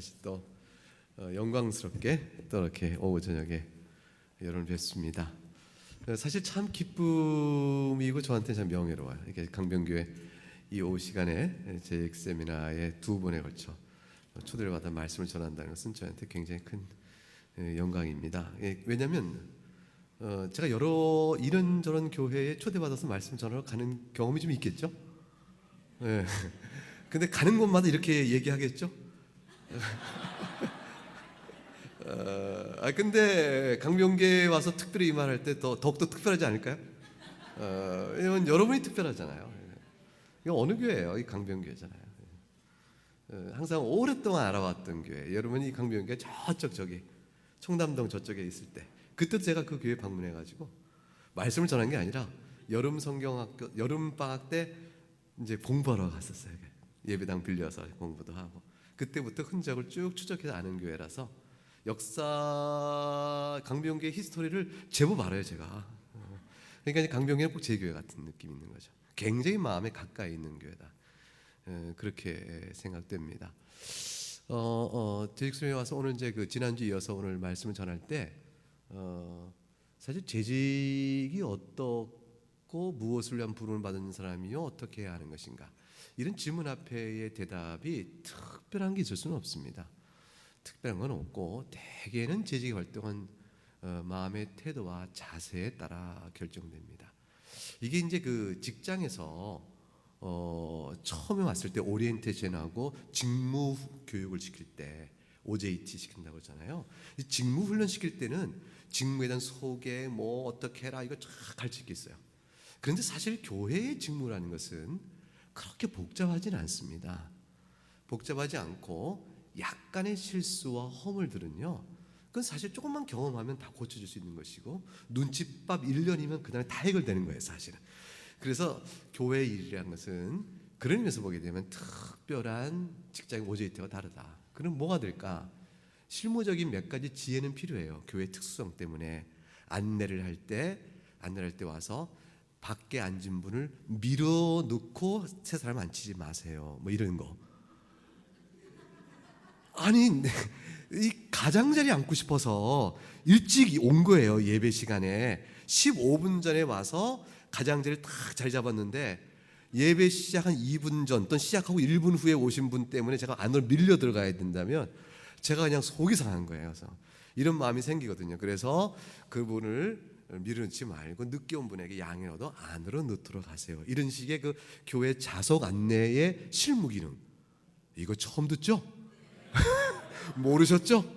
다시 또 영광스럽게 또 이렇게 오후 저녁에 여러분을 뵙습니다. 사실 참 기쁨이고 저한테 참 명예로워요. 이렇게 강변교회 이 오후 시간에 제 세미나에 두 번에 걸쳐 초대를 받아 말씀을 전한다는 것은 저한테 굉장히 큰 영광입니다. 왜냐하면 제가 여러 이런저런 교회에 초대받아서 말씀 전하러 가는 경험이 좀 있겠죠. 네. 근데 가는 곳마다 이렇게 얘기하겠죠. 근데 강변교회에 와서 특별히 이 말할 때 더욱더 특별하지 않을까요? 왜냐면 여러분이 특별하잖아요. 이거 어느 교회예요? 이 강변교회잖아요. 항상 오랫동안 알아왔던 교회. 여러분이 이 강변교회 저쪽 저기 청담동 저쪽에 있을 때 그때도 제가 그 교회 방문해가지고 말씀을 전한 게 아니라 여름 성경학교 여름 방학 때 이제 공부하러 갔었어요. 예배당 빌려서 공부도 하고 그때부터 흔적을 쭉 추적해서 아는 교회라서 역사 강변교회 히스토리를 제법 알아요 제가. 그러니까 강변교회는 꼭 제 교회 같은 느낌이 있는 거죠. 굉장히 마음에 가까이 있는 교회다. 그렇게 생각됩니다. 재직소에 와서 오늘 이제 그 지난주 이어서 오늘 말씀을 전할 때 사실 재직이 어떻고 무엇을 위한 부름을 받은 사람이요 어떻게 해야 하는 것인가 이런 질문 앞에의 대답이 특별한 게 있을 수는 없습니다. 특별한 건 없고 대개는 재직 활동은 마음의 태도와 자세에 따라 결정됩니다. 이게 이제 그 직장에서 처음에 왔을 때 오리엔테이션하고 직무 교육을 시킬 때 OJT 시킨다고 하잖아요. 이 직무 훈련 시킬 때는 직무에 대한 소개 뭐 어떻게 해라 이거 쫙 가르칠 게 있어요. 그런데 사실 교회의 직무라는 것은 그렇게 복잡하진 않습니다. 복잡하지 않고 약간의 실수와 허물들은요 그건 사실 조금만 경험하면 다 고쳐질 수 있는 것이고 눈칫밥 1년이면 그 다음에 다 해결되는 거예요 사실은. 그래서 교회 일이라는 것은 그런 의미에서 보게 되면 특별한 직장의 OJT와 다르다. 그럼 뭐가 될까? 실무적인 몇 가지 지혜는 필요해요. 교회 특수성 때문에 안내를 할 때 와서 밖에 앉은 분을 밀어넣고 새 사람 앉히지 마세요. 뭐 이런 거. 아니 이 가장자리 앉고 싶어서 일찍 온 거예요. 예배 시간에 15분 전에 와서 가장자리를 딱 자리 잡았는데 예배 시작 한 2분 전 또는 시작하고 1분 후에 오신 분 때문에 제가 안으로 밀려 들어가야 된다면 제가 그냥 속이 상한 거예요. 그래서 이런 마음이 생기거든요. 그래서 그분을 밀어넣지 말고 늦게 온 분에게 양해라도 안으로 넣도록 하세요. 이런 식의 그 교회 자석 안내의 실무 기능. 이거 처음 듣죠? 모르셨죠?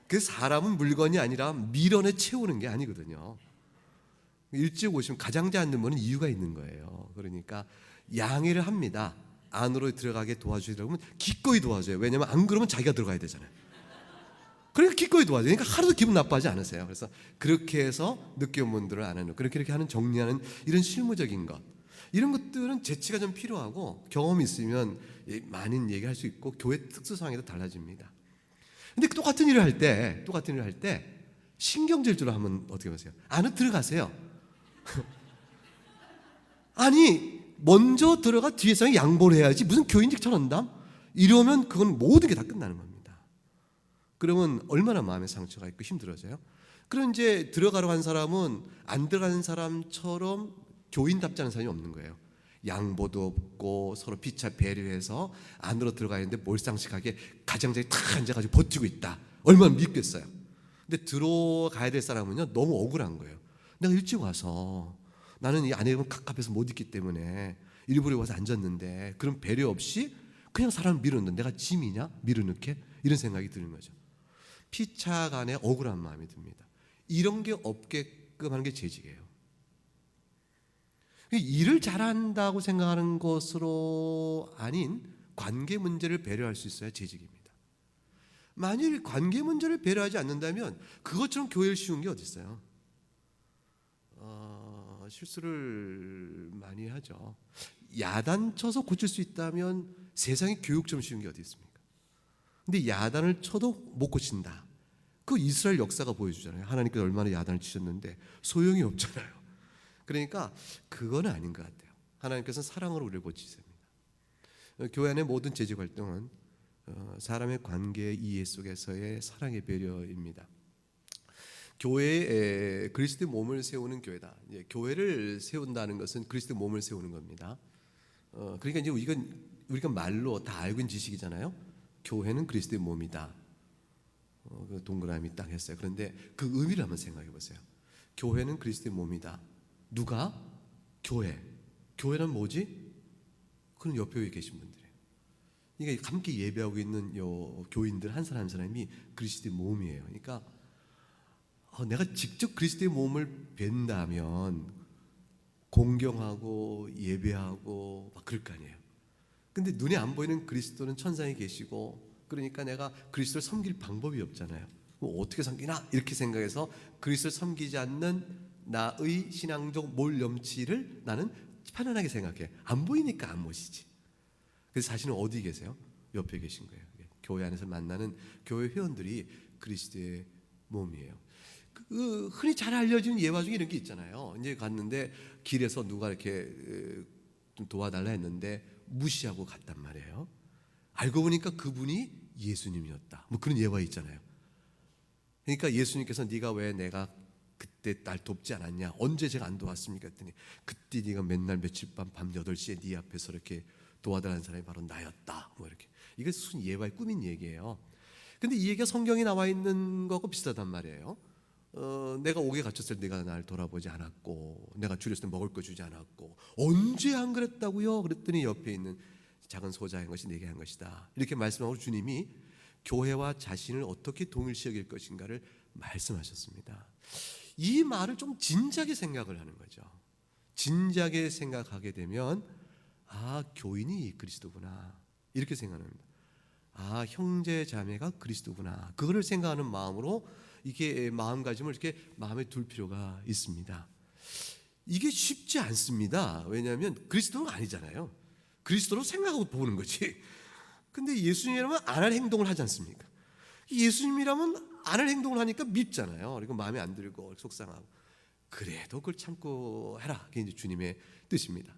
그 사람은 물건이 아니라 밀어내 채우는 게 아니거든요. 일찍 오시면 가장자 앉는 분은 이유가 있는 거예요. 그러니까 양해를 합니다. 안으로 들어가게 도와주시려면 기꺼이 도와줘요. 왜냐하면 안 그러면 자기가 들어가야 되잖아요. 그러니까 기꺼이 도와줘요. 그러니까 하루도 기분 나빠하지 않으세요. 그래서 그렇게 해서 늦게 온 분들을 안 하는 그렇게 하는 정리하는 이런 실무적인 것 이런 것들은 재치가 좀 필요하고 경험이 있으면 많은 얘기할 수 있고 교회 특수상황에도 달라집니다. 근데 똑같은 일을 할 때 신경질주로 하면 어떻게 보세요? 안으로 들어가세요. 아니 먼저 들어가 뒤에서 양보를 해야지 무슨 교인직 전한담? 이러면 그건 모든 게 다 끝나는 겁니다. 그러면 얼마나 마음에 상처가 있고 힘들어져요? 그럼 이제 들어가러 간 사람은 안 들어가는 사람처럼 교인답지 않은 사람이 없는 거예요. 양보도 없고 서로 피차 배려해서 안으로 들어가야 하는데 몰상식하게 가장자리에 탁 앉아가지고 버티고 있다. 얼마나 밉겠어요. 근데 들어가야 될 사람은요 너무 억울한 거예요. 내가 일찍 와서 나는 이 안에 갑갑해서 못 있기 때문에 일부러 와서 앉았는데 그런 배려 없이 그냥 사람을 밀어넣는 내가 짐이냐? 밀어넣게? 이런 생각이 드는 거죠. 피차 간에 억울한 마음이 듭니다. 이런 게 없게끔 하는 게 재직이에요. 일을 잘한다고 생각하는 것으로 아닌 관계 문제를 배려할 수 있어야 재직입니다. 만일 관계 문제를 배려하지 않는다면 그것처럼 교회를 쉬운 게 어디 있어요? 실수를 많이 하죠. 야단 쳐서 고칠 수 있다면 세상에 교육처럼 쉬운 게 어디 있습니까? 근데 야단을 쳐도 못 고친다. 그 이스라엘 역사가 보여주잖아요. 하나님께서 얼마나 야단을 치셨는데 소용이 없잖아요. 그러니까 그건 아닌 것 같아요. 하나님께서는 사랑으로 우리를 고치십니다. 교회 안의 모든 재직 활동은 사람의 관계의 이해 속에서의 사랑의 배려입니다. 교회에 그리스도의 몸을 세우는 교회다. 교회를 세운다는 것은 그리스도의 몸을 세우는 겁니다. 그러니까 이제 이건 우리가 말로 다 알고 있는 지식이잖아요. 교회는 그리스도의 몸이다. 그 동그라미 딱 했어요. 그런데 그 의미를 한번 생각해 보세요. 교회는 그리스도의 몸이다. 누가? 교회. 교회는 뭐지? 그런 옆에 계신 분들이에요. 그러니까 함께 예배하고 있는 요 교인들 한 사람 한 사람이 그리스도의 몸이에요. 그러니까 내가 직접 그리스도의 몸을 뵌다면 공경하고 예배하고 막 그럴 거 아니에요. 근데 눈에 안 보이는 그리스도는 천상에 계시고, 그러니까 내가 그리스도를 섬길 방법이 없잖아요. 어떻게 섬기나 이렇게 생각해서 그리스도를 섬기지 않는 나의 신앙적 몰염치를 나는 편안하게 생각해. 안 보이니까 안 모시지. 그래서 자신은 어디 계세요? 옆에 계신 거예요. 교회 안에서 만나는 교회 회원들이 그리스도의 몸이에요. 흔히 잘 알려진 예화 중에 이런 게 있잖아요. 이제 갔는데 길에서 누가 이렇게 좀 도와달라 했는데 무시하고 갔단 말이에요. 알고 보니까 그분이 예수님이었다. 뭐 그런 예화 있잖아요. 그러니까 예수님께서 네가 왜 내가 그때 날 돕지 않았냐? 언제 제가 안 도왔습니까? 했더니 그때 네가 맨날 며칠 밤 8시에 네 앞에서 이렇게 도와달라는 사람이 바로 나였다. 뭐 이렇게. 이게 순 예화의 꾸민 얘기예요. 근데 이 얘기가 성경에 나와 있는 거하고 비슷하단 말이에요. 내가 옥에 갇혔을 때 네가 날 돌아보지 않았고, 내가 줄였을 때 먹을 거 주지 않았고, 언제 안 그랬다고요? 그랬더니 옆에 있는 작은 소자 한 것이 내게 한 것이다. 이렇게 말씀하고 주님이 교회와 자신을 어떻게 동일시 여길 것인가를 말씀하셨습니다. 이 말을 좀 진지하게 생각을 하는 거죠. 진지하게 생각하게 되면 교인이 그리스도구나 이렇게 생각합니다. 형제 자매가 그리스도구나 그거를 생각하는 마음으로 이게 마음가짐을 이렇게 마음에 둘 필요가 있습니다. 이게 쉽지 않습니다. 왜냐하면 그리스도는 아니잖아요. 그리스도로 생각하고 보는 거지. 근데 예수님이라면 안 할 행동을 하지 않습니까? 예수님이라면 안 할 행동을 하니까 밉잖아요. 그리고 마음에 안 들고 속상하고. 그래도 그걸 참고 해라. 그게 이제 주님의 뜻입니다.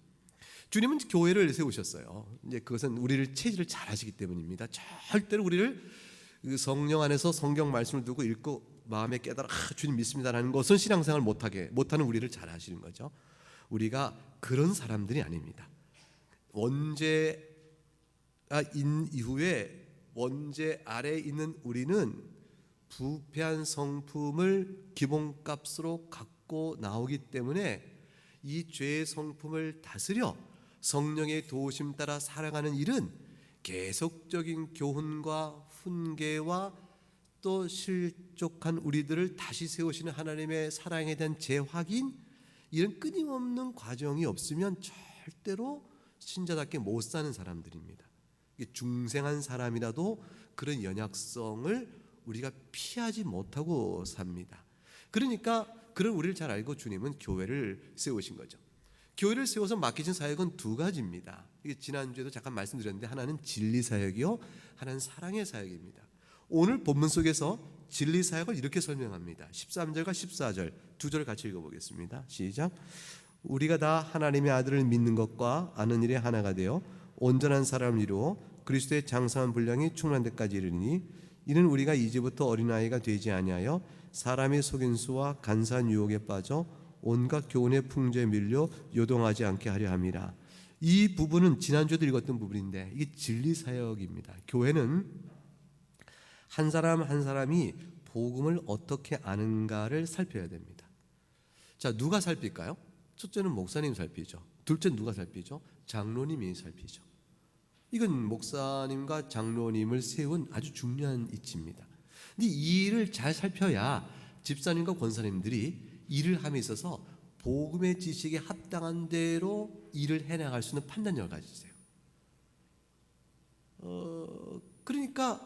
주님은 교회를 세우셨어요. 이제 그것은 우리를 체질을 잘 하시기 때문입니다. 절대로 우리를 성령 안에서 성경 말씀을 두고 읽고 마음에 깨달아 주님 믿습니다라는 것은 신앙생활 못하는 우리를 잘 하시는 거죠. 우리가 그런 사람들이 아닙니다. 원죄인 이후에 원죄 아래에 있는 우리는 부패한 성품을 기본값으로 갖고 나오기 때문에 이 죄의 성품을 다스려 성령의 도우심 따라 살아가는 일은 계속적인 교훈과 훈계와 또 실족한 우리들을 다시 세우시는 하나님의 사랑에 대한 재확인, 이런 끊임없는 과정이 없으면 절대로 신자답게 못 사는 사람들입니다. 중생한 사람이라도 그런 연약성을 우리가 피하지 못하고 삽니다. 그러니까 그런 우리를 잘 알고 주님은 교회를 세우신 거죠. 교회를 세워서 맡기신 사역은 두 가지입니다. 이게 지난주에도 잠깐 말씀드렸는데, 하나는 진리 사역이요, 하나는 사랑의 사역입니다. 오늘 본문 속에서 진리 사역을 이렇게 설명합니다. 13절과 14절 두 절 같이 읽어보겠습니다. 시작. 우리가 다 하나님의 아들을 믿는 것과 아는 일에 하나가 되어 온전한 사람을 이루어 그리스도의 장성한 분량이 충만한 데까지 이르니, 이는 우리가 이제부터 어린아이가 되지 아니하여 사람의 속임수와 간사한 유혹에 빠져 온갖 교훈의 풍조에 밀려 요동하지 않게 하려 함이라. 이 부분은 지난주에도 읽었던 부분인데 이게 진리 사역입니다. 교회는 한 사람 한 사람이 복음을 어떻게 아는가를 살펴야 됩니다. 자, 누가 살필까요? 첫째는 목사님 살피죠. 둘째는 누가 살피죠? 장로님이 살피죠. 이건 목사님과 장로님을 세운 아주 중요한 이치입니다. 근데 이 일을 잘 살펴야 집사님과 권사님들이 일을 함에 있어서 복음의 지식에 합당한 대로 일을 해나갈 수 있는 판단력을 가지세요. 그러니까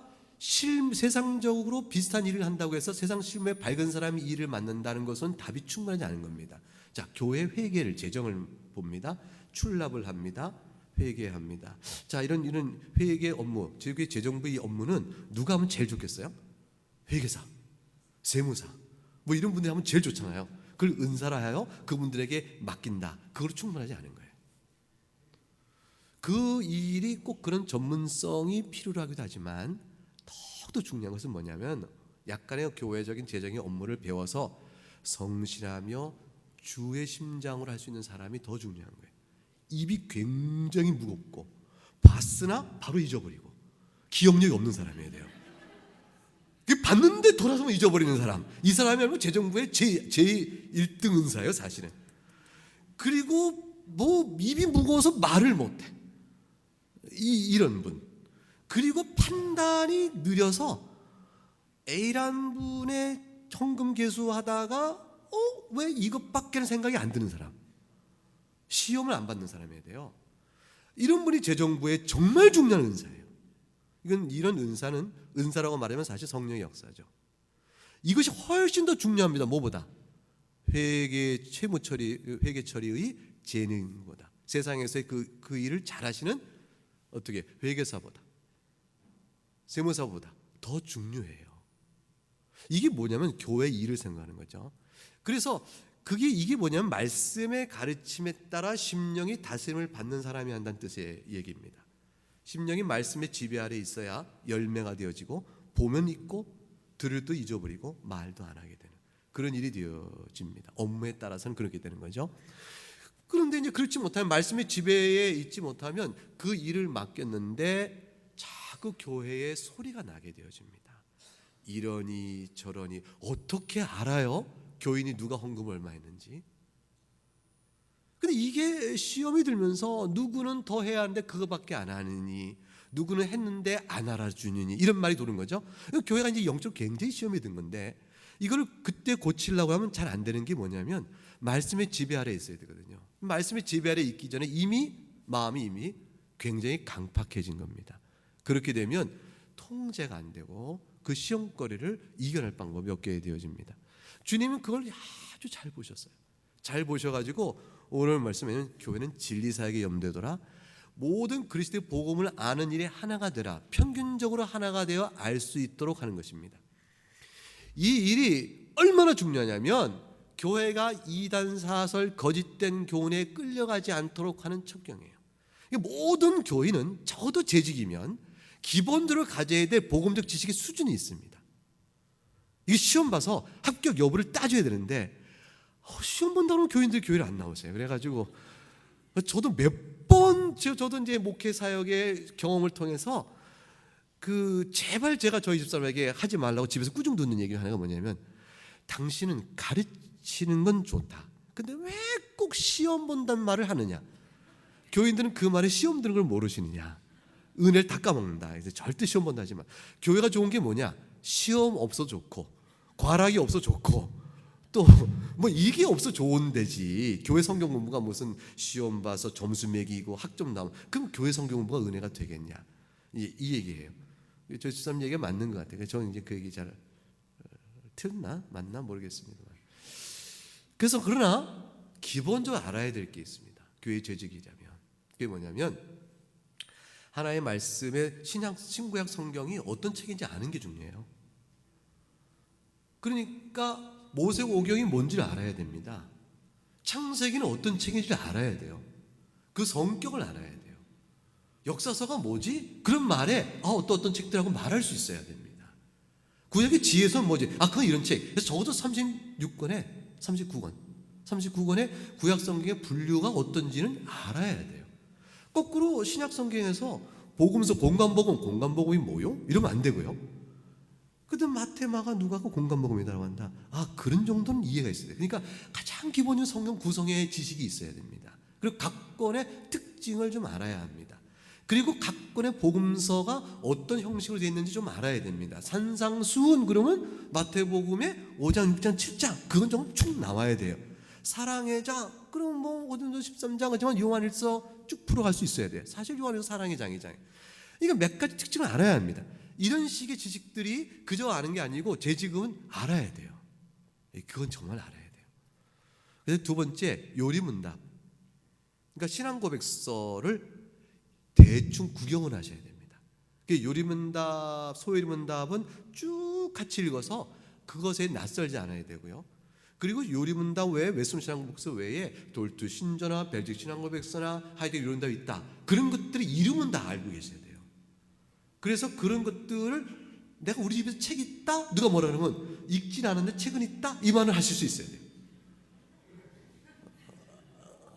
세상적으로 비슷한 일을 한다고 해서 세상 실무에 밝은 사람이 일을 맡는다는 것은 답이 충분하지 않은 겁니다. 자, 교회 회계를, 재정을 봅니다. 출납을 합니다. 회계합니다. 자, 이런 회계 업무, 즉 재정부의 업무는 누가 하면 제일 좋겠어요? 회계사, 세무사, 뭐 이런 분들이 하면 제일 좋잖아요. 그걸 은사라 하여 그분들에게 맡긴다. 그걸로 충분하지 않은 거예요. 그 일이 꼭 그런 전문성이 필요로 하기도 하지만 더욱더 중요한 것은 뭐냐면 약간의 교회적인 재정의 업무를 배워서 성실하며 주의 심장으로 할 수 있는 사람이 더 중요한 거예요. 입이 굉장히 무겁고 봤으나 바로 잊어버리고 기억력이 없는 사람이어야 돼요. 봤는데 돌아서면 잊어버리는 사람, 이 사람이 재정부의 제 1등 은사예요 사실은. 그리고 뭐 입이 무거워서 말을 못해, 이런 분. 그리고 판단이 느려서 A란 분의 현금 계수하다가 왜 이것밖에는 생각이 안 드는 사람, 시험을 안 받는 사람이어야 돼요. 이런 분이 재정부의 정말 중요한 은사예요. 이런 은사는, 은사라고 말하면 사실 성령의 역사죠. 이것이 훨씬 더 중요합니다. 뭐보다? 회계 채무 처리, 회계 처리의 재능보다, 세상에서의 그 일을 잘하시는 어떻게 회계사보다, 세무사보다 더 중요해요. 이게 뭐냐면 교회 일을 생각하는 거죠. 그래서 이게 뭐냐면 말씀의 가르침에 따라 심령이 다스림을 받는 사람이 한다는 뜻의 얘기입니다. 심령이 말씀의 지배 아래 있어야 열매가 되어지고 보면 잊고 들을 또 잊어버리고 말도 안 하게 되는 그런 일이 되어집니다. 업무에 따라서는 그렇게 되는 거죠. 그런데 이제 그렇지 못하면, 말씀의 지배에 있지 못하면 그 일을 맡겼는데 자꾸 교회에 소리가 나게 되어집니다. 이러니 저러니. 어떻게 알아요? 교인이 누가 헌금을 얼마 했는지. 근데 이게 시험이 들면서 누구는 더 해야 하는데 그거밖에 안 하느니, 누구는 했는데 안 알아주느니, 이런 말이 도는 거죠. 교회가 이제 영적으로 굉장히 시험이 든 건데, 이거를 그때 고치려고 하면 잘 안 되는 게 뭐냐면 말씀의 지배 아래 있어야 되거든요. 말씀의 지배 아래 있기 전에 마음이 이미 굉장히 강팍해진 겁니다. 그렇게 되면 통제가 안 되고 그 시험거리를 이겨낼 방법이 없게 되어집니다. 주님은 그걸 아주 잘 보셨어요. 잘 보셔가지고 오늘 말씀에는 교회는 진리사역에 염두에 모든 그리스도의 복음을 아는 일에 하나가 되라, 평균적으로 하나가 되어 알 수 있도록 하는 것입니다. 이 일이 얼마나 중요하냐면 교회가 이단사설 거짓된 교훈에 끌려가지 않도록 하는 척경이에요. 모든 교인은 적어도 재직이면 기본적으로 가져야 될 복음적 지식의 수준이 있습니다. 이게 시험 봐서 합격 여부를 따져야 되는데 시험 본다고 교인들 교회를 안 나오세요. 그래가지고 저도 저도 이제 목회 사역의 경험을 통해서 제발 제가 저희 집사람에게 하지 말라고 집에서 꾸중 듣는 얘기가 하나가 뭐냐면, 당신은 가르치는 건 좋다, 근데 왜 꼭 시험 본다는 말을 하느냐. 교인들은 그 말에 시험 드는 걸 모르시느냐. 은혜를 다 까먹는다. 그래서 절대 시험 본다 하지 마. 교회가 좋은 게 뭐냐? 시험 없어 좋고 과락이 없어 좋고 또 뭐 이게 없어 좋은 데지. 교회 성경 공부가 무슨 시험 봐서 점수 매기고 학점 나오면 그럼 교회 성경 공부가 은혜가 되겠냐. 이 얘기예요. 저 집사람 얘기가 맞는 것 같아요. 저는 이제 그 얘기 잘 틀나 맞나 모르겠습니다. 그래서 그러나 기본적으로 알아야 될 게 있습니다. 교회 재직이자면 그게 뭐냐면 하나의 말씀의 신구약 성경이 어떤 책인지 아는 게 중요해요. 그러니까 모세오경이 뭔지를 알아야 됩니다. 창세기는 어떤 책인지를 알아야 돼요. 그 성격을 알아야 돼요. 역사서가 뭐지? 그런 말에 어떤 책들하고 말할 수 있어야 됩니다. 구약의 지혜서는 뭐지? 그건 이런 책. 그래서 적어도 39권의 구약 성경의 분류가 어떤지는 알아야 돼요. 거꾸로 신약 성경에서 복음서 공간복음이 뭐요? 이러면 안 되고요. 근데 마태, 마가, 누가가 공간복음이라고 한다. 그런 정도는 이해가 있어야 돼요. 그러니까 가장 기본적인 성경 구성의 지식이 있어야 됩니다. 그리고 각 권의 특징을 좀 알아야 합니다. 그리고 각 권의 복음서가 어떤 형식으로 되어 있는지 좀 알아야 됩니다. 산상수훈 그러면 마태복음의 5장, 6장, 7장 그건 좀 쭉 나와야 돼요. 사랑의 장 그럼 뭐 고린도 13장 하지만 요한일서 쭉 풀어갈 수 있어야 돼요. 사실 요한일서 사랑의 장이잖아요. 이거 몇 가지 특징을 알아야 합니다. 이런 식의 지식들이 그저 아는 게 아니고 재직은 알아야 돼요. 그건 정말 알아야 돼요. 그래서 두 번째, 요리문답. 그러니까 신앙고백서를 대충 구경을 하셔야 됩니다. 요리문답, 소요리문답은 쭉 같이 읽어서 그것에 낯설지 않아야 되고요. 그리고 요리문답 외에 웨스턴신앙고백서 외에 돌투 신조나 벨직 신앙고백서나 하이데거 요리문답이 있다. 그런 것들의 이름은 다 알고 계셔야 돼요. 그래서 그런 것들을 내가 우리 집에서 책 있다? 누가 뭐라 그러면 읽진 않았는데 책은 있다? 이 말을 하실 수 있어야 돼요.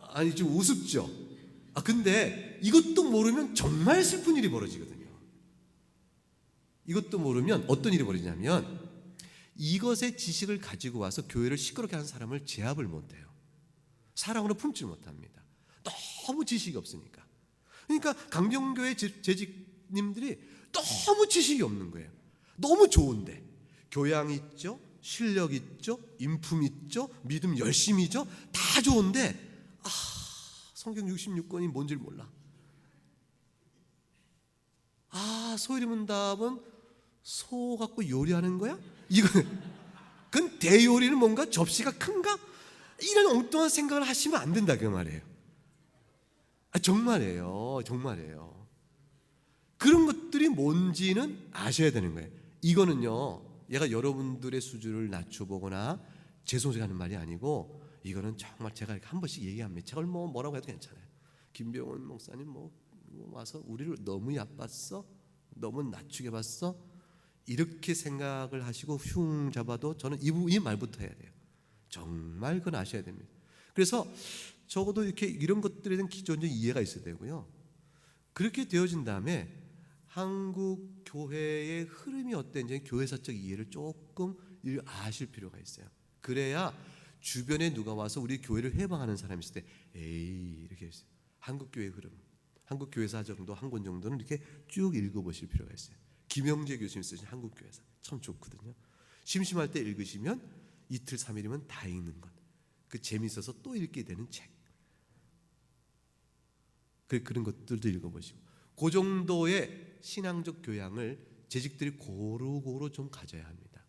아니 좀 우습죠? 근데 이것도 모르면 정말 슬픈 일이 벌어지거든요. 이것도 모르면 어떤 일이 벌어지냐면 이것의 지식을 가지고 와서 교회를 시끄럽게 하는 사람을 제압을 못해요. 사랑으로 품지 못합니다. 너무 지식이 없으니까. 그러니까 강정교회 재직님들이 너무 지식이 없는 거예요. 너무 좋은데 교양 있죠, 실력 있죠, 인품 있죠, 믿음 열심이죠, 다 좋은데 성경 66권이 뭔지 몰라. 소요리문답은 소 갖고 요리하는 거야? 그건 대요리는 뭔가 접시가 큰가? 이런 엉뚱한 생각을 하시면 안 된다 그 말이에요. 정말이에요. 정말이에요. 그런 것들이 뭔지는 아셔야 되는 거예요. 이거는요, 얘가 여러분들의 수준을 낮춰보거나 죄송하는 말이 아니고, 이거는 정말 제가 이렇게 한 번씩 얘기합니다. 제가 뭐라고 해도 괜찮아요. 김병원 목사님 와서 우리를 너무 얕봤어? 너무 낮추게 봤어? 이렇게 생각을 하시고 흉 잡아도 저는 이 말부터 해야 돼요. 정말 그건 아셔야 됩니다. 그래서 적어도 이렇게 이런 것들에 대한 기존적 이해가 있어야 되고요. 그렇게 되어진 다음에 한국 교회의 흐름이 어땠는지 교회사적 이해를 조금 아실 필요가 있어요. 그래야 주변에 누가 와서 우리 교회를 해방하는 사람이 있을 때 에이 이렇게 있어요. 한국 교회 흐름, 한국 교회사 정도 한 권 정도는 이렇게 쭉 읽어보실 필요가 있어요. 김영재 교수님 쓰신 한국 교회사 참 좋거든요. 심심할 때 읽으시면 이틀 3일이면 다 읽는 것. 그 재미있어서 또 읽게 되는 책. 그런 것들도 읽어보시고 그 정도의 신앙적 교양을 재직들이 고루고루 좀 가져야 합니다.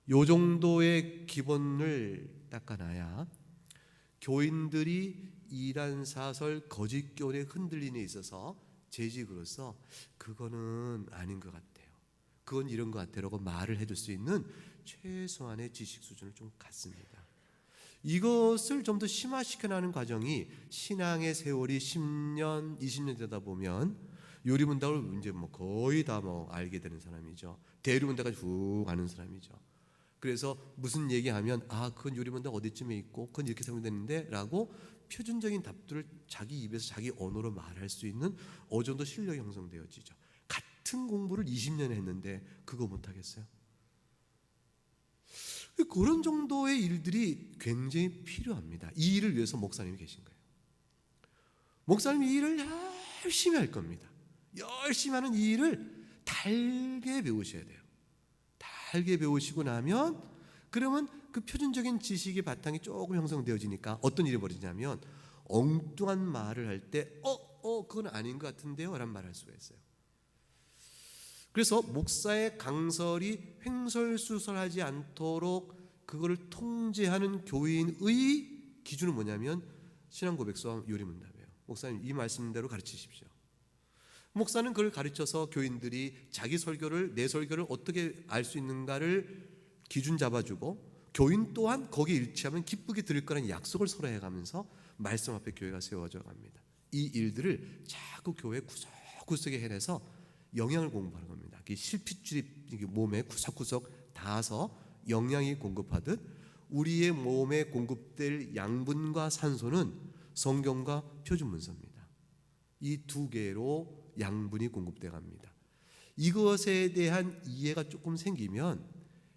요 정도의 기본을 닦아놔야 교인들이 이란 사설 거짓 교훈에 흔들림에 있어서 재직으로서 그거는 아닌 것 같아요. 그건 이런 것 같아라고 말을 해줄 수 있는 최소한의 지식 수준을 좀 갖습니다. 이것을 좀 더 심화시켜 나가는 과정이 신앙의 세월이 10년, 20년 되다 보면 요리문답을 이제 거의 다 알게 되는 사람이죠. 대류문답까지 쭉 아는 사람이죠. 그래서 무슨 얘기하면 그건 요리문답 어디쯤에 있고 그건 이렇게 설명되는데 라고 표준적인 답들을 자기 입에서 자기 언어로 말할 수 있는 어느 정도 실력이 형성되어지죠. 같은 공부를 20년 했는데 그거 못하겠어요? 그런 정도의 일들이 굉장히 필요합니다. 이 일을 위해서 목사님이 계신 거예요. 목사님이 이 일을 열심히 할 겁니다. 열심히 하는 이 일을 달게 배우셔야 돼요. 달게 배우시고 나면 그러면 그 표준적인 지식의 바탕이 조금 형성되어지니까 어떤 일이 벌어지냐면 엉뚱한 말을 할 때 그건 아닌 것 같은데요 라는 말을 할 수가 있어요. 그래서 목사의 강설이 횡설수설하지 않도록 그거를 통제하는 교인의 기준은 뭐냐면 신앙고백서와 요리문답이에요. 목사님 이 말씀대로 가르치십시오. 목사는 그걸 가르쳐서 교인들이 자기 설교를 내 설교를 어떻게 알 수 있는가를 기준 잡아주고 교인 또한 거기에 일치하면 기쁘게 들을 거라는 약속을 서로 해가면서 말씀 앞에 교회가 세워져 갑니다. 이 일들을 자꾸 교회 구석구석에 해내서 영양을 공급하는 겁니다. 실핏줄이 몸에 구석구석 닿아서 영양이 공급하듯 우리의 몸에 공급될 양분과 산소는 성경과 표준 문서입니다. 이 두 개로 양분이 공급돼 갑니다. 이것에 대한 이해가 조금 생기면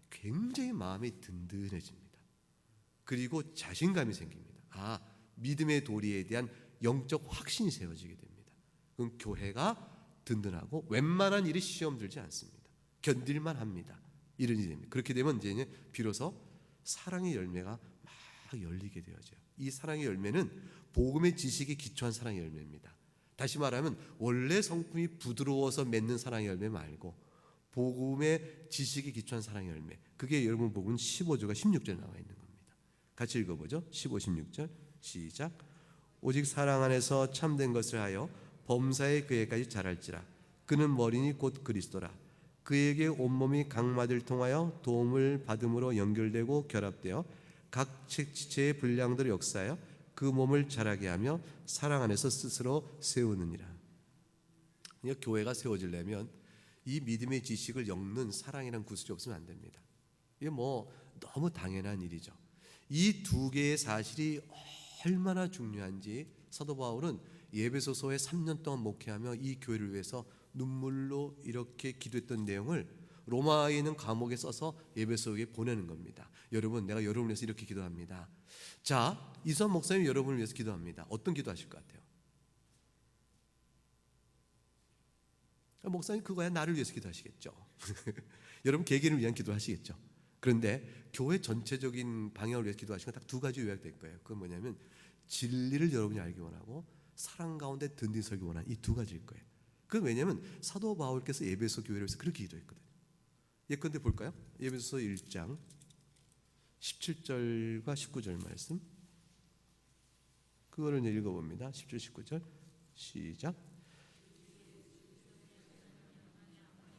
굉장히 마음이 든든해집니다. 그리고 자신감이 생깁니다. 믿음의 도리에 대한 영적 확신이 세워지게 됩니다. 그럼 교회가 든든하고 웬만한 일이 시험 들지 않습니다. 견딜만 합니다. 이런 일이 됩니다. 그렇게 되면 이제 비로소 사랑의 열매가 막 열리게 되어져요. 이 사랑의 열매는 복음의 지식에 기초한 사랑의 열매입니다. 다시 말하면 원래 성품이 부드러워서 맺는 사랑의 열매 말고 복음의 지식에 기초한 사랑의 열매. 그게 여러분 복음 15절과 16절에 나와 있는 겁니다. 같이 읽어보죠. 15, 16절 시작. 오직 사랑 안에서 참된 것을 하여 범사에 그에까지 자랄지라. 그는 머리니 곧 그리스도라. 그에게 온몸이 각마디를 통하여 도움을 받음으로 연결되고 결합되어 각 지체의 분량대로 역사하여 그 몸을 자라게 하며 사랑 안에서 스스로 세우느니라. 그러니까 교회가 세워지려면 이 믿음의 지식을 엮는 사랑이라는 구슬이 없으면 안 됩니다. 이게 뭐 너무 당연한 일이죠. 이 두 개의 사실이 얼마나 중요한지 사도 바울은 에베소서에 3년 동안 목회하며 이 교회를 위해서 눈물로 이렇게 기도했던 내용을 로마에 있는 감옥에 써서 에베소에 보내는 겁니다. 여러분, 내가 여러분을 위해서 이렇게 기도합니다. 자, 이수환 목사님 여러분을 위해서 기도합니다. 어떤 기도하실 것 같아요? 목사님 그거야 나를 위해서 기도하시겠죠. 여러분 개개인을 위한 기도하시겠죠. 그런데 교회 전체적인 방향을 위해서 기도하시면 딱 두 가지 요약될 거예요. 그건 뭐냐면 진리를 여러분이 알기 원하고 사랑 가운데 든든히 설기 원하는 이 두 가지일 거예요. 그건 왜냐하면 사도 바울께서 에베소 교회를 위해서 그렇게 기도했거든요. 예컨대 볼까요? 에베소서 1장 17절과 19절 말씀, 그거를 읽어봅니다. 17, 19절 시작.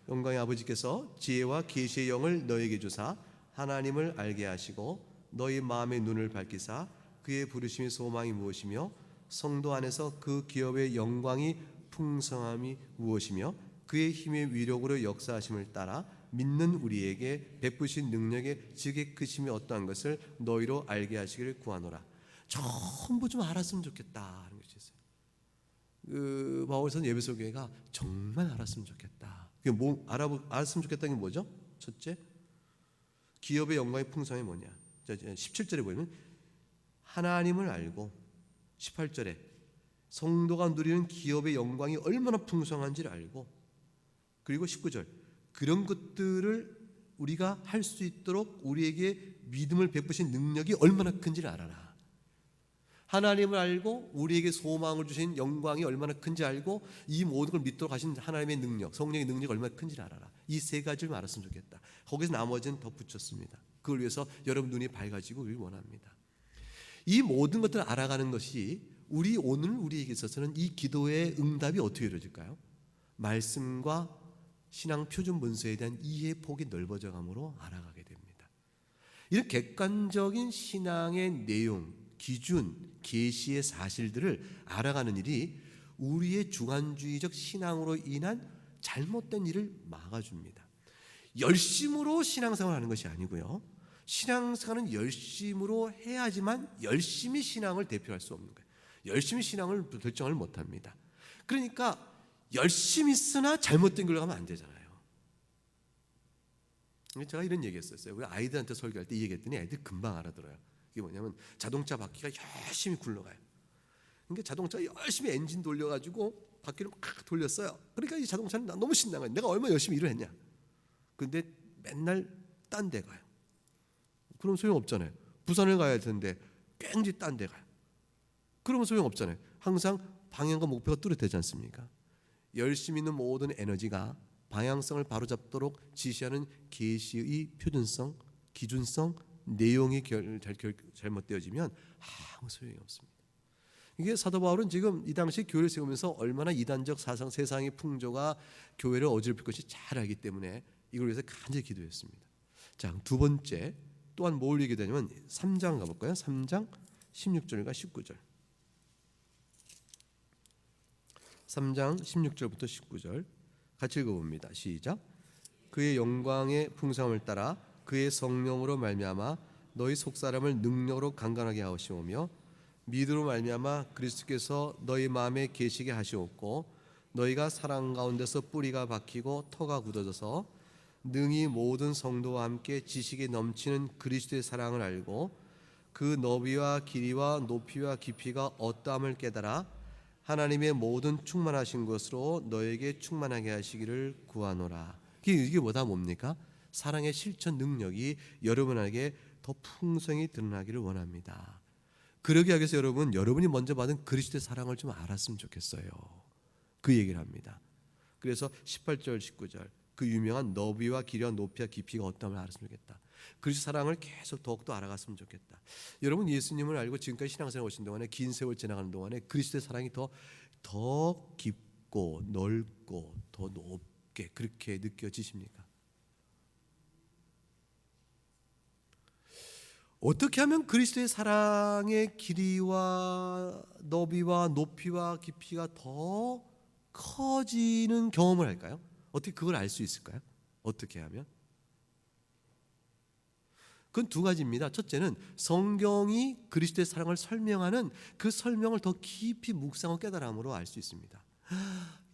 영광의 아버지께서 지혜와 계시의 영을 너에게 주사 하나님을 알게 하시고 너희 마음의 눈을 밝히사 그의 부르심의 소망이 무엇이며 성도 안에서 그 기업의 영광이 풍성함이 무엇이며 그의 힘의 위력으로 역사하심을 따라 믿는 우리에게 베푸신 능력의 지극히 크심이 어떠한 것을 너희로 알게 하시기를 구하노라. 전부 좀 알았으면 좋겠다 하는 것이 있어요. 그 바울서는 에베소 교회가 정말 알았으면 좋겠다. 그게 뭐 알았으면 좋겠다는 게 뭐죠? 첫째, 기업의 영광의 풍성이 뭐냐? 17절에 보면 하나님을 알고, 18절에 성도가 누리는 기업의 영광이 얼마나 풍성한지를 알고, 그리고 19절 그런 것들을 우리가 할 수 있도록 우리에게 믿음을 베푸신 능력이 얼마나 큰지를 알아라. 하나님을 알고 우리에게 소망을 주신 영광이 얼마나 큰지 알고 이 모든 걸 믿도록 하신 하나님의 능력, 성령의 능력이 얼마나 큰지를 알아라. 이 세 가지를 알았으면 좋겠다. 거기서 나머지는 더 붙였습니다. 그걸 위해서 여러분 눈이 밝아지고 우리를 원합니다. 이 모든 것들을 알아가는 것이 오늘 우리에게 있어서는 이 기도의 응답이 어떻게 이루어질까요? 말씀과 신앙 표준 문서에 대한 이해 폭이 넓어져 감으로 알아가게 됩니다. 이런 객관적인 신앙의 내용, 기준, 계시의 사실들을 알아가는 일이 우리의 주관주의적 신앙으로 인한 잘못된 일을 막아줍니다. 열심으로 신앙생활을 하는 것이 아니고요, 신앙생활은 열심으로 해야지만 열심히 신앙을 대표할 수 없는 거예요. 열심히 신앙을 결정을 못합니다. 그러니까 열심히 쓰나 잘못된 길로 가면 안 되잖아요. 제가 이런 얘기 했었어요. 우리 아이들한테 설교할 때 이 얘기 했더니 애들이 금방 알아들어요. 이게 뭐냐면 자동차 바퀴가 열심히 굴러가요. 그러니까 자동차 열심히 엔진 돌려가지고 바퀴를 막 돌렸어요. 그러니까 이 자동차는 너무 신난 거예요. 내가 얼마나 열심히 일을 했냐. 근데 맨날 딴 데 가요. 그럼 소용없잖아요. 부산을 가야 되는데 꽹지 딴 데 가요. 그러면 소용없잖아요. 항상 방향과 목표가 뚜렷하지 않습니까? 열심히 있는 모든 에너지가 방향성을 바로잡도록 지시하는 계시의 표준성, 기준성, 내용이 잘못되어지면 아무 소용이 없습니다. 이게 사도 바울은 지금 이 당시 교회를 세우면서 얼마나 이단적 사상, 세상의 풍조가 교회를 어지럽힐 것이 잘 알기 때문에 이걸 위해서 간절히 기도했습니다. 자, 두 번째 또한 뭘 얘기하냐면 3장 가볼까요? 3장 16절과 19절. 3장 16절부터 19절 같이 읽어봅니다. 시작. 그의 영광의 풍성함을 따라 그의 성령으로 말미암아 너희 속사람을 능력으로 강건하게 하시오며 믿음으로 말미암아 그리스도께서 너희 마음에 계시게 하시옵고 너희가 사랑 가운데서 뿌리가 박히고 터가 굳어져서 능히 모든 성도와 함께 지식에 넘치는 그리스도의 사랑을 알고 그 너비와 길이와 높이와 깊이가 어떠함을 깨달아 하나님의 모든 충만하신 것으로 너에게 충만하게 하시기를 구하노라. 이게 뭐다 뭡니까? 사랑의 실천 능력이 여러분에게 더 풍성히 드러나기를 원합니다. 그러기 위해서 여러분이 먼저 받은 그리스도의 사랑을 좀 알았으면 좋겠어요. 그 얘기를 합니다. 그래서 18절 19절 그 유명한 너비와 길이와 높이와 깊이가 어떠함을 알았으면 좋겠다. 그리스도 사랑을 계속 더욱더 알아갔으면 좋겠다. 여러분 예수님을 알고 지금까지 신앙생활 오신 동안에 긴 세월 지나가는 동안에 그리스도의 사랑이 더 깊고 넓고 더 높게 그렇게 느껴지십니까? 어떻게 하면 그리스도의 사랑의 길이와 너비와 높이와 깊이가 더 커지는 경험을 할까요? 어떻게 그걸 알 수 있을까요? 어떻게 하면? 그건 두 가지입니다. 첫째는 성경이 그리스도의 사랑을 설명하는 그 설명을 더 깊이 묵상하고 깨달음으로 알 수 있습니다.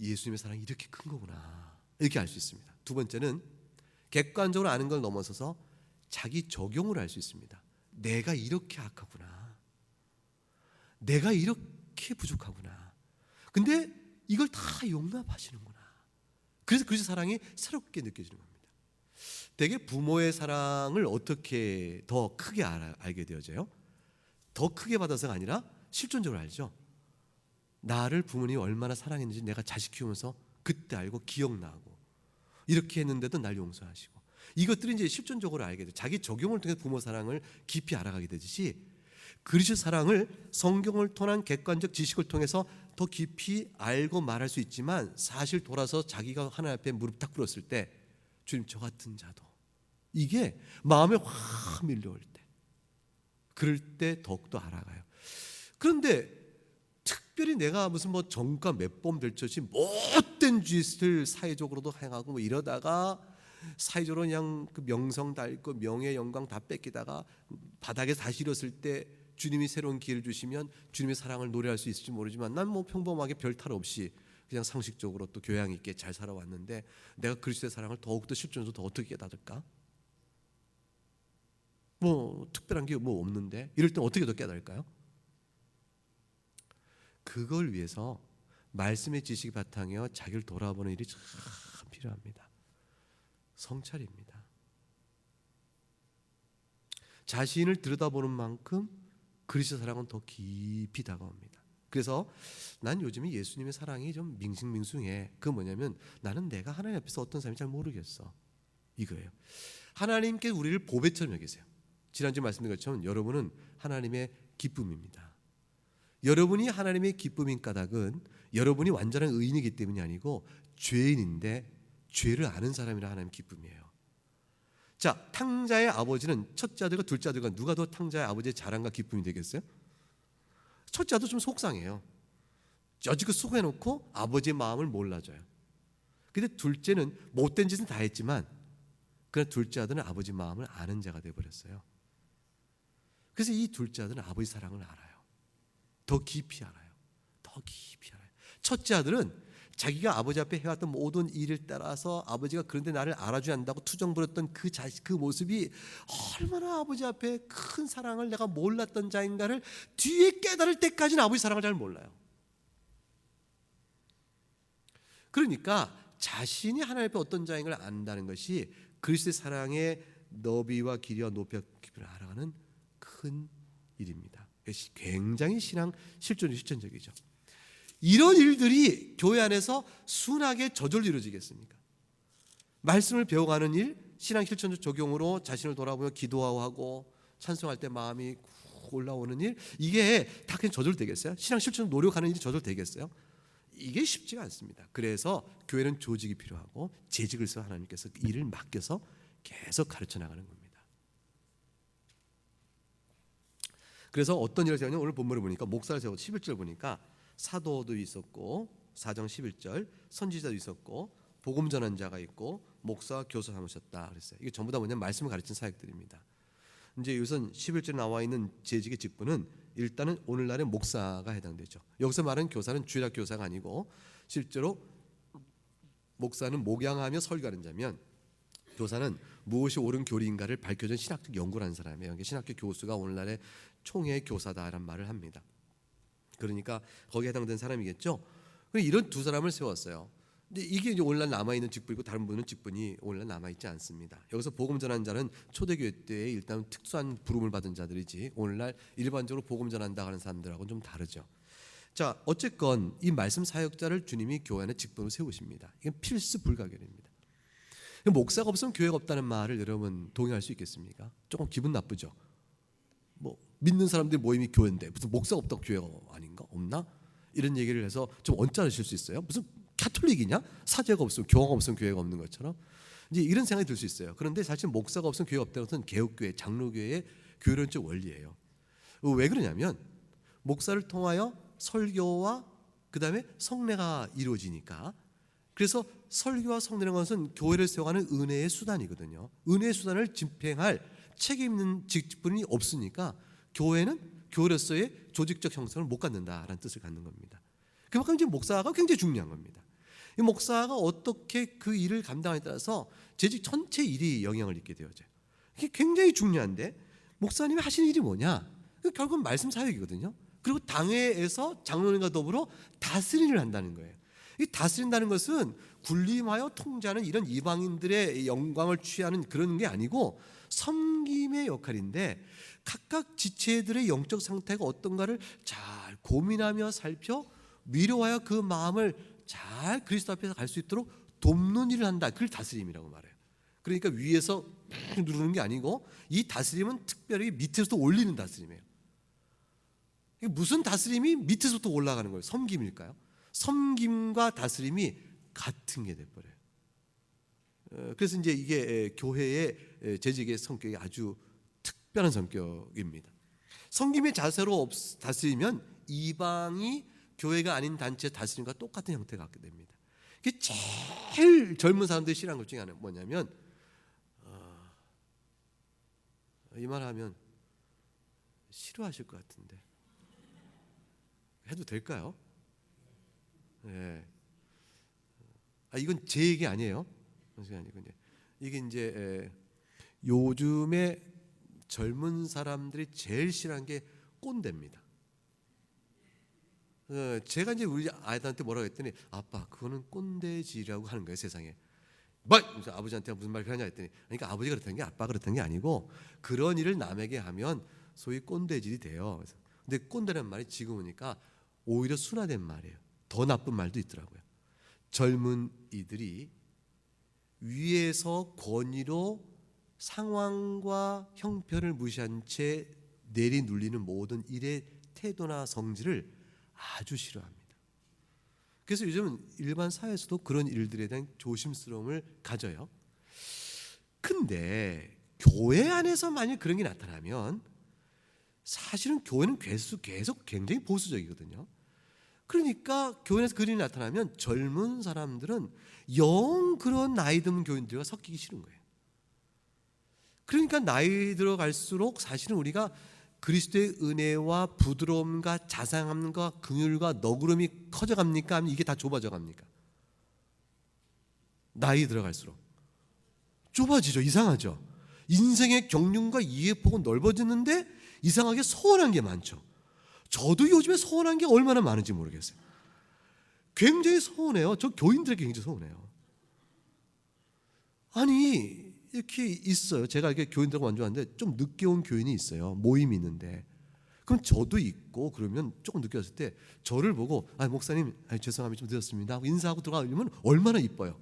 예수님의 사랑이 이렇게 큰 거구나, 이렇게 알 수 있습니다. 두 번째는 객관적으로 아는 걸 넘어서서 자기 적용을 알 수 있습니다. 내가 이렇게 악하구나, 내가 이렇게 부족하구나, 근데 이걸 다 용납하시는구나. 그래서 그리스도의 사랑이 새롭게 느껴지는 겁니다. 대개 부모의 사랑을 어떻게 더 크게 알게 되어져요? 더 크게 받아서가 아니라 실존적으로 알죠. 나를 부모님이 얼마나 사랑했는지 내가 자식 키우면서 그때 알고 기억나고, 이렇게 했는데도 날 용서하시고, 이것들이 이제 실존적으로 알게 돼요. 자기 적용을 통해 부모 사랑을 깊이 알아가게 되듯이 그리스도 사랑을 성경을 통한 객관적 지식을 통해서 더 깊이 알고 말할 수 있지만, 사실 돌아서 자기가 하나님 앞에 무릎 딱 꿇었을 때 주님, 저 같은 자도, 이게 마음에 확 밀려올 때, 그럴 때 더욱더 알아가요. 그런데 특별히 내가 무슨 뭐 정가 몇 번 별쳤지 못된 짓을 사회적으로도 행하고 뭐 이러다가 사회적으로 그냥 그 명성 다 잃고 명예 영광 다 뺏기다가 바닥에 다시 일었을 때 주님이 새로운 기회를 주시면 주님의 사랑을 노래할 수 있을지 모르지만, 난 뭐 평범하게 별 탈 없이 그냥 상식적으로 또 교양 있게 잘 살아왔는데, 내가 그리스도의 사랑을 더욱더 실존적으로 더 어떻게 깨달을까? 뭐 특별한 게 뭐 없는데, 이럴 땐 어떻게 더 깨달을까요? 그걸 위해서 말씀의 지식이 바탕이어 자기를 돌아보는 일이 참 필요합니다. 성찰입니다. 자신을 들여다보는 만큼 그리스도 사랑은 더 깊이 다가옵니다. 그래서 난 요즘에 예수님의 사랑이 좀 밍숭밍숭해. 그 뭐냐면, 나는 내가 하나님 앞에서 어떤 사람인지 잘 모르겠어, 이거예요. 하나님께 우리를 보배처럼 여기세요. 지난주 말씀드린 것처럼 여러분은 하나님의 기쁨입니다. 여러분이 하나님의 기쁨인 까닭은 여러분이 완전한 의인이기 때문이 아니고 죄인인데 죄를 아는 사람이라 하나님의 기쁨이에요. 자, 탕자의 아버지는 첫째 아들과 둘째 아들과 누가 더 탕자의 아버지의 자랑과 기쁨이 되겠어요? 첫째 아들 좀 속상해요. 여지껏 수고해놓고 아버지의 마음을 몰라줘요. 근데 둘째는 못된 짓은 다 했지만, 그러나 둘째 아들은 아버지 마음을 아는 자가 되어버렸어요. 그래서 이 둘째 아들은 아버지 사랑을 알아요. 더 깊이 알아요. 더 깊이 알아요. 첫째 아들은 자기가 아버지 앞에 해왔던 모든 일을 따라서 아버지가 그런데 나를 알아주지 않는다고 투정 부렸던 그 자식, 그 모습이 얼마나 아버지 앞에 큰 사랑을 내가 몰랐던 자인가를 뒤에 깨달을 때까지는 아버지 사랑을 잘 몰라요. 그러니까 자신이 하나님 앞에 어떤 자인 걸 안다는 것이 그리스도의 사랑의 너비와 길이와 높이와 깊이를 알아가는 큰 일입니다. 굉장히 실존적이죠. 이런 일들이 교회 안에서 순하게 저절로 이루어지겠습니까? 말씀을 배워가는 일, 신앙 실천적 적용으로 자신을 돌아보며 기도하고 찬송할 때 마음이 올라오는 일, 이게 다 그냥 저절로 되겠어요? 신앙 실천적 노력하는 일이 저절로 되겠어요? 이게 쉽지가 않습니다. 그래서 교회는 조직이 필요하고 재직을 써 하나님께서 일을 맡겨서 계속 가르쳐 나가는 겁니다. 그래서 어떤 일을 세우냐면, 오늘 본문을 보니까 목사를 세우고 11절 보니까 사도도 있었고 4장 11절 선지자도 있었고 복음 전한 자가 있고 목사와 교사 삼으셨다 그랬어요. 이게 전부 다 뭐냐면 말씀을 가르친 사역들입니다. 이제 우선 11절에 나와 있는 재직의 직분은 일단은 오늘날의 목사가 해당되죠. 여기서 말하는 교사는 주일학 교사가 아니고 실제로 목사는 목양하며 설교하는 자면, 교사는 무엇이 옳은 교리인가를 밝혀준 신학적 연구를 하는 사람이에요. 신학교 교수가 오늘날의 총회 교사다라는 말을 합니다. 그러니까 거기에 해당된 사람이겠죠. 이런 두 사람을 세웠어요. 근데 이게 이제 오늘날 남아있는 직분이고 다른 분은 직분이 오늘날 남아있지 않습니다. 여기서 복음 전하는 자는 초대교회 때에 일단 특수한 부름을 받은 자들이지, 오늘날 일반적으로 복음 전한다 하는 사람들하고는 좀 다르죠. 자, 어쨌건 이 말씀 사역자를 주님이 교회 안에 직분으로 세우십니다. 이건 필수 불가결입니다. 목사가 없으면 교회가 없다는 말을 여러분 동의할 수 있겠습니까? 조금 기분 나쁘죠. 뭐 믿는 사람들이 모임이 교회인데 무슨 목사가 없다고 교회가 아닌가? 없나? 이런 얘기를 해서 좀 언짢으실 수 있어요. 무슨 가톨릭이냐? 사제가 없으면, 교황 없으면 교회가 없는 것처럼 이제 이런 생각이 들 수 있어요. 그런데 사실 목사가 없으면 교회가 없다는 것은 개혁교회, 장로교회의 교회론적 원리예요. 왜 그러냐면 목사를 통하여 설교와 그 다음에 성례가 이루어지니까. 그래서 설교와 성례라는 것은 교회를 세워가는 은혜의 수단이거든요. 은혜의 수단을 집행할 책임 있는 직분이 없으니까 교회는 교회로서의 조직적 형성을 못 갖는다라는 뜻을 갖는 겁니다. 그만큼 이제 목사가 굉장히 중요한 겁니다. 이 목사가 어떻게 그 일을 감당하냐에 따라서 재직 전체 일이 영향을 입게 되어져요. 이게 굉장히 중요한데 목사님이 하시는 일이 뭐냐? 결국은 말씀 사역이거든요. 그리고 당회에서 장로님과 더불어 다스림을 한다는 거예요. 이 다스린다는 것은 군림하여 통제하는 이런 이방인들의 영광을 취하는 그런 게 아니고 섬김의 역할인데 각각 지체들의 영적 상태가 어떤가를 잘 고민하며 살펴 위로하여 그 마음을 잘 그리스도 앞에서 갈 수 있도록 돕는 일을 한다. 그걸 다스림이라고 말해요. 그러니까 위에서 누르는 게 아니고 이 다스림은 특별히 밑에서도 올리는 다스림이에요. 무슨 다스림이 밑에서부터 올라가는 거예요? 섬김일까요? 섬김과 다스림이 같은 게 돼버려요. 그래서 이제 이게 교회의 재직의 성격이 아주 특별한 성격입니다. 섬김의 자세로 다스리면 이방이 교회가 아닌 단체 다스림과 똑같은 형태가 갖게 됩니다. 이게 제일 젊은 사람들이 싫어하는 것 중에 하나는 뭐냐면 이 말하면 싫어하실 것 같은데 해도 될까요? 네. 이건 제 얘기 아니에요. 이게 이제 요즘에 젊은 사람들이 제일 싫어하는 게 꼰대입니다. 제가 이제 우리 아이들한테 뭐라고 했더니 아빠 그거는 꼰대질이라고 하는 거예요 세상에. 뭐 아버지한테 무슨 말 하냐 했더니 그러니까 아버지가 그렇다는 게 아빠가 그렇다는 게 아니고 그런 일을 남에게 하면 소위 꼰대질이 돼요. 근데 꼰대라는 말이 지금 보니까 오히려 순화된 말이에요. 더 나쁜 말도 있더라고요. 젊은 이들이 위에서 권위로 상황과 형편을 무시한 채 내리눌리는 모든 일의 태도나 성질을 아주 싫어합니다. 그래서 요즘은 일반 사회에서도 그런 일들에 대한 조심스러움을 가져요. 근데 교회 안에서 만약 그런 게 나타나면 사실은 교회는 계속 굉장히 보수적이거든요. 그러니까 교회에서 그런 일이 나타나면 젊은 사람들은 영 그런 나이 든 교인들과 섞이기 싫은 거예요. 그러니까 나이 들어갈수록 사실은 우리가 그리스도의 은혜와 부드러움과 자상함과 긍휼과 너그러움이 커져갑니까? 아니면 이게 다 좁아져 갑니까? 나이 들어갈수록 좁아지죠. 이상하죠. 인생의 경륜과 이해폭은 넓어지는데 이상하게 소원한 게 많죠. 저도 요즘에 소원한 게 얼마나 많은지 모르겠어요. 굉장히 소원해요. 저 교인들에게 굉장히 소원해요. 아니 이렇게 있어요. 제가 이렇게 교인들하고 완주하는데 좀 늦게 온 교인이 있어요. 모임이 있는데 그럼 저도 있고 그러면 조금 늦게 왔을 때 저를 보고 목사님 죄송합니다 좀 늦었습니다 하고 인사하고 들어가면 얼마나 이뻐요.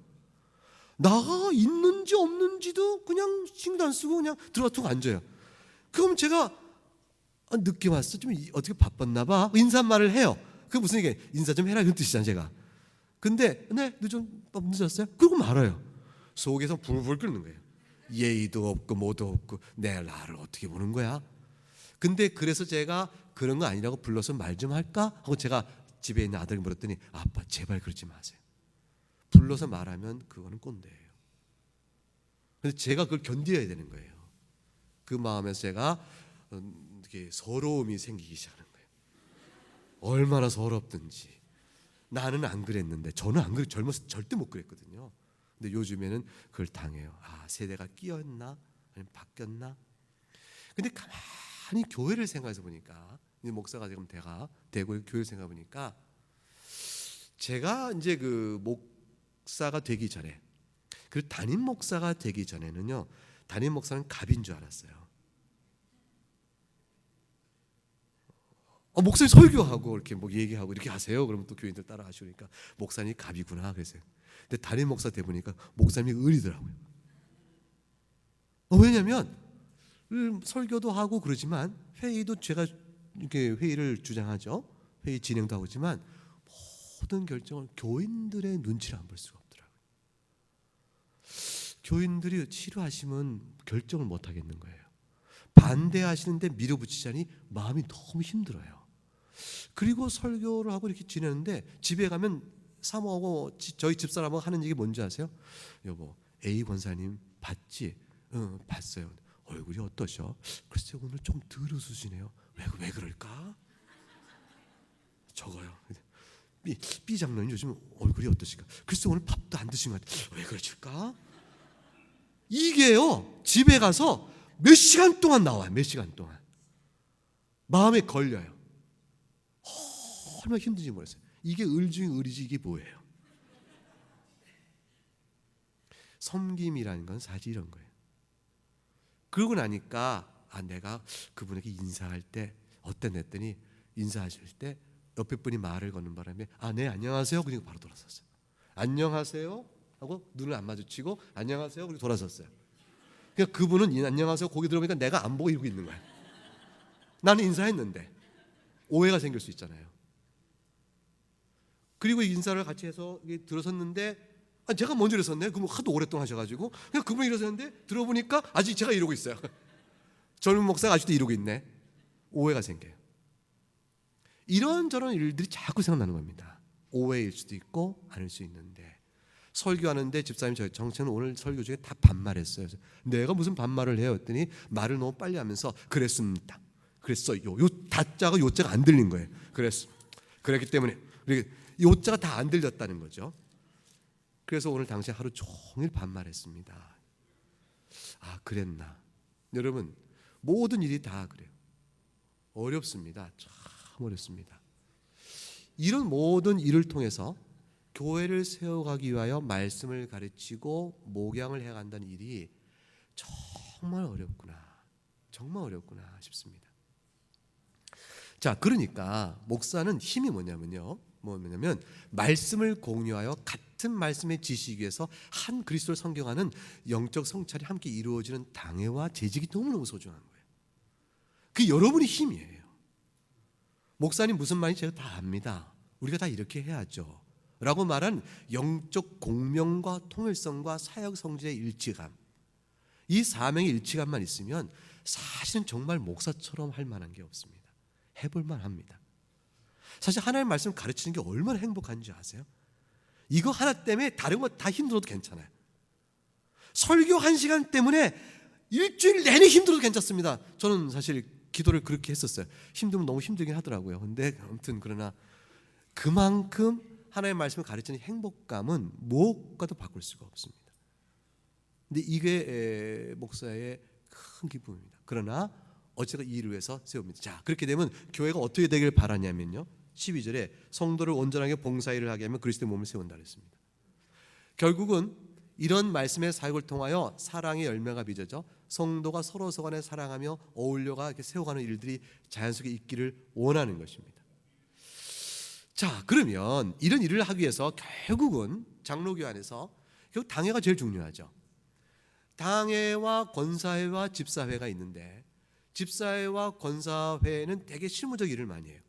나가 있는지 없는지도 그냥 신경도 안 쓰고 그냥 들어가 툭 앉아요. 그럼 제가 늦게 왔어 좀 어떻게 바빴나 봐 인사말을 해요. 그게 무슨 얘기예요? 인사 좀 해라 이런 뜻이잖아요 제가. 근데 네 늦었어요? 그러고 말아요. 속에서 불불 끓는 거예요. 예의도 없고 뭐도 없고 내 나를 어떻게 보는 거야? 근데 그래서 제가 그런 거 아니라고 불러서 말 좀 할까? 하고 제가 집에 있는 아들에게 물었더니 아빠 제발 그러지 마세요. 불러서 말하면 그거는 꼰대예요. 그래서 제가 그걸 견뎌야 되는 거예요. 그 마음에서 제가 이렇게 서러움이 생기기 시작하는 거예요. 얼마나 서럽든지. 나는 안 그랬는데 저는 안 그랬 젊어서 절대 못 그랬거든요. 근데 요즘에는 그걸 당해요. 세대가 끼었나? 아니면 바뀌었나? 근데 가만히 교회를 생각해서 보니까 목사가 지금 되고 교회를 생각해 보니까 제가 이제 그 목사가 되기 전에 그 담임 목사가 되기 전에는요. 담임 목사는 갑인 줄 알았어요. 목사님 설교하고 이렇게 뭐 얘기하고 이렇게 하세요. 그러면 또 교인들 따라 하시니까 목사님이 갑이구나 그랬어요. 근데 담임 목사 돼 보니까 목사님이 을이더라고요. 왜냐하면 설교도 하고 그러지만 회의도 제가 이렇게 회의를 주장하죠. 회의 진행도 하지만 모든 결정을 교인들의 눈치를 안 볼 수가 없더라고요. 교인들이 싫어하시면 결정을 못 하겠는 거예요. 반대하시는데 밀어붙이자니 마음이 너무 힘들어요. 그리고 설교를 하고 이렇게 지내는데 집에 가면 사모하고 저희 집사람하고 하는 얘기 뭔지 아세요? 여보, A 권사님 봤지? 응, 봤어요. 얼굴이 어떠셔? 글쎄 오늘 좀 덜 웃으시네요. 왜 그럴까? 적어요. B 장로님 요즘 얼굴이 어떠실까? 글쎄 오늘 밥도 안 드신 것 같아요. 왜 그러실까? 이게요, 집에 가서 몇 시간 동안 나와요. 몇 시간 동안 마음에 걸려요. 얼마나 힘든지 모르겠어요. 이게 을 중에 을이지 이게 뭐예요? 섬김이라는 건 사실 이런 거예요. 그러고 나니까 내가 그분에게 인사할 때 어땠냐 했더니 인사하실 때 옆에 분이 말을 거는 바람에 네 안녕하세요 그리고 바로 돌아섰어요. 안녕하세요 하고 눈을 안 마주치고 안녕하세요 그리고 돌아섰어요. 그러니까 그분은 안녕하세요 고개 들어보니까 내가 안 보고 이러고 있는 거야. 나는 인사했는데 오해가 생길 수 있잖아요. 그리고 인사를 같이 해서 들어섰는데 제가 먼저 일어섰네요. 그분 하도 오랫동안 하셔가지고 그냥 그분이 일어섰는데 들어보니까 아직 제가 이러고 있어요. 젊은 목사가 아직도 이러고 있네. 오해가 생겨요. 이런저런 일들이 자꾸 생각나는 겁니다. 오해일 수도 있고 아닐 수 있는데 설교하는데 집사님 저 정체는 오늘 설교 중에 다 반말했어요. 그래서 내가 무슨 반말을 해요 했더니 말을 너무 빨리 하면서 그랬습니다. 그랬어요. 요 다자가 요자가 안 들린 거예요. 그랬기 때문에 요자가 다 안 들렸다는 거죠. 그래서 오늘 당시에 하루 종일 반말했습니다. 그랬나? 여러분 모든 일이 다 그래요. 어렵습니다. 참 어렵습니다. 이런 모든 일을 통해서 교회를 세워가기 위하여 말씀을 가르치고 목양을 해간다는 일이 정말 어렵구나. 정말 어렵구나 싶습니다. 자, 그러니까 목사는 힘이 뭐냐면 말씀을 공유하여 같은 말씀의 지식 위에서 한 그리스도를 성경하는 영적 성찰이 함께 이루어지는 당회와 재직이 너무너무 소중한 거예요. 그게 여러분의 힘이에요. 목사님 무슨 말인지 제가 다 압니다. 우리가 다 이렇게 해야죠 라고 말한 영적 공명과 통일성과 사역 성질의 일치감, 이 사명의 일치감만 있으면 사실은 정말 목사처럼 할 만한 게 없습니다. 해볼 만합니다. 사실 하나님의 말씀을 가르치는 게 얼마나 행복한지 아세요? 이거 하나 때문에 다른 거 다 힘들어도 괜찮아요. 설교 1시간 때문에 일주일 내내 힘들어도 괜찮습니다. 저는 사실 기도를 그렇게 했었어요. 힘들면 너무 힘들긴 하더라고요. 근데 아무튼 그러나 그만큼 하나님의 말씀을 가르치는 행복감은 무엇과도 바꿀 수가 없습니다. 근데 이게 목사의 큰 기쁨입니다. 그러나 어쨌든 이 일을 위해서 세웁니다. 자, 그렇게 되면 교회가 어떻게 되길 바라냐면요, 12절에 성도를 온전하게 봉사일을 하게 하면 그리스도의 몸을 세운다 그랬습니다. 결국은 이런 말씀의 사역을 통하여 사랑의 열매가 빚어져 성도가 서로 간에 사랑하며 어울려가 이렇게 세워가는 일들이 자연스럽게 있기를 원하는 것입니다. 자, 그러면 이런 일을 하기 위해서 결국은 장로교 안에서 결국 당회가 제일 중요하죠. 당회와 권사회와 집사회가 있는데 집사회와 권사회는 되게 실무적 일을 많이 해요.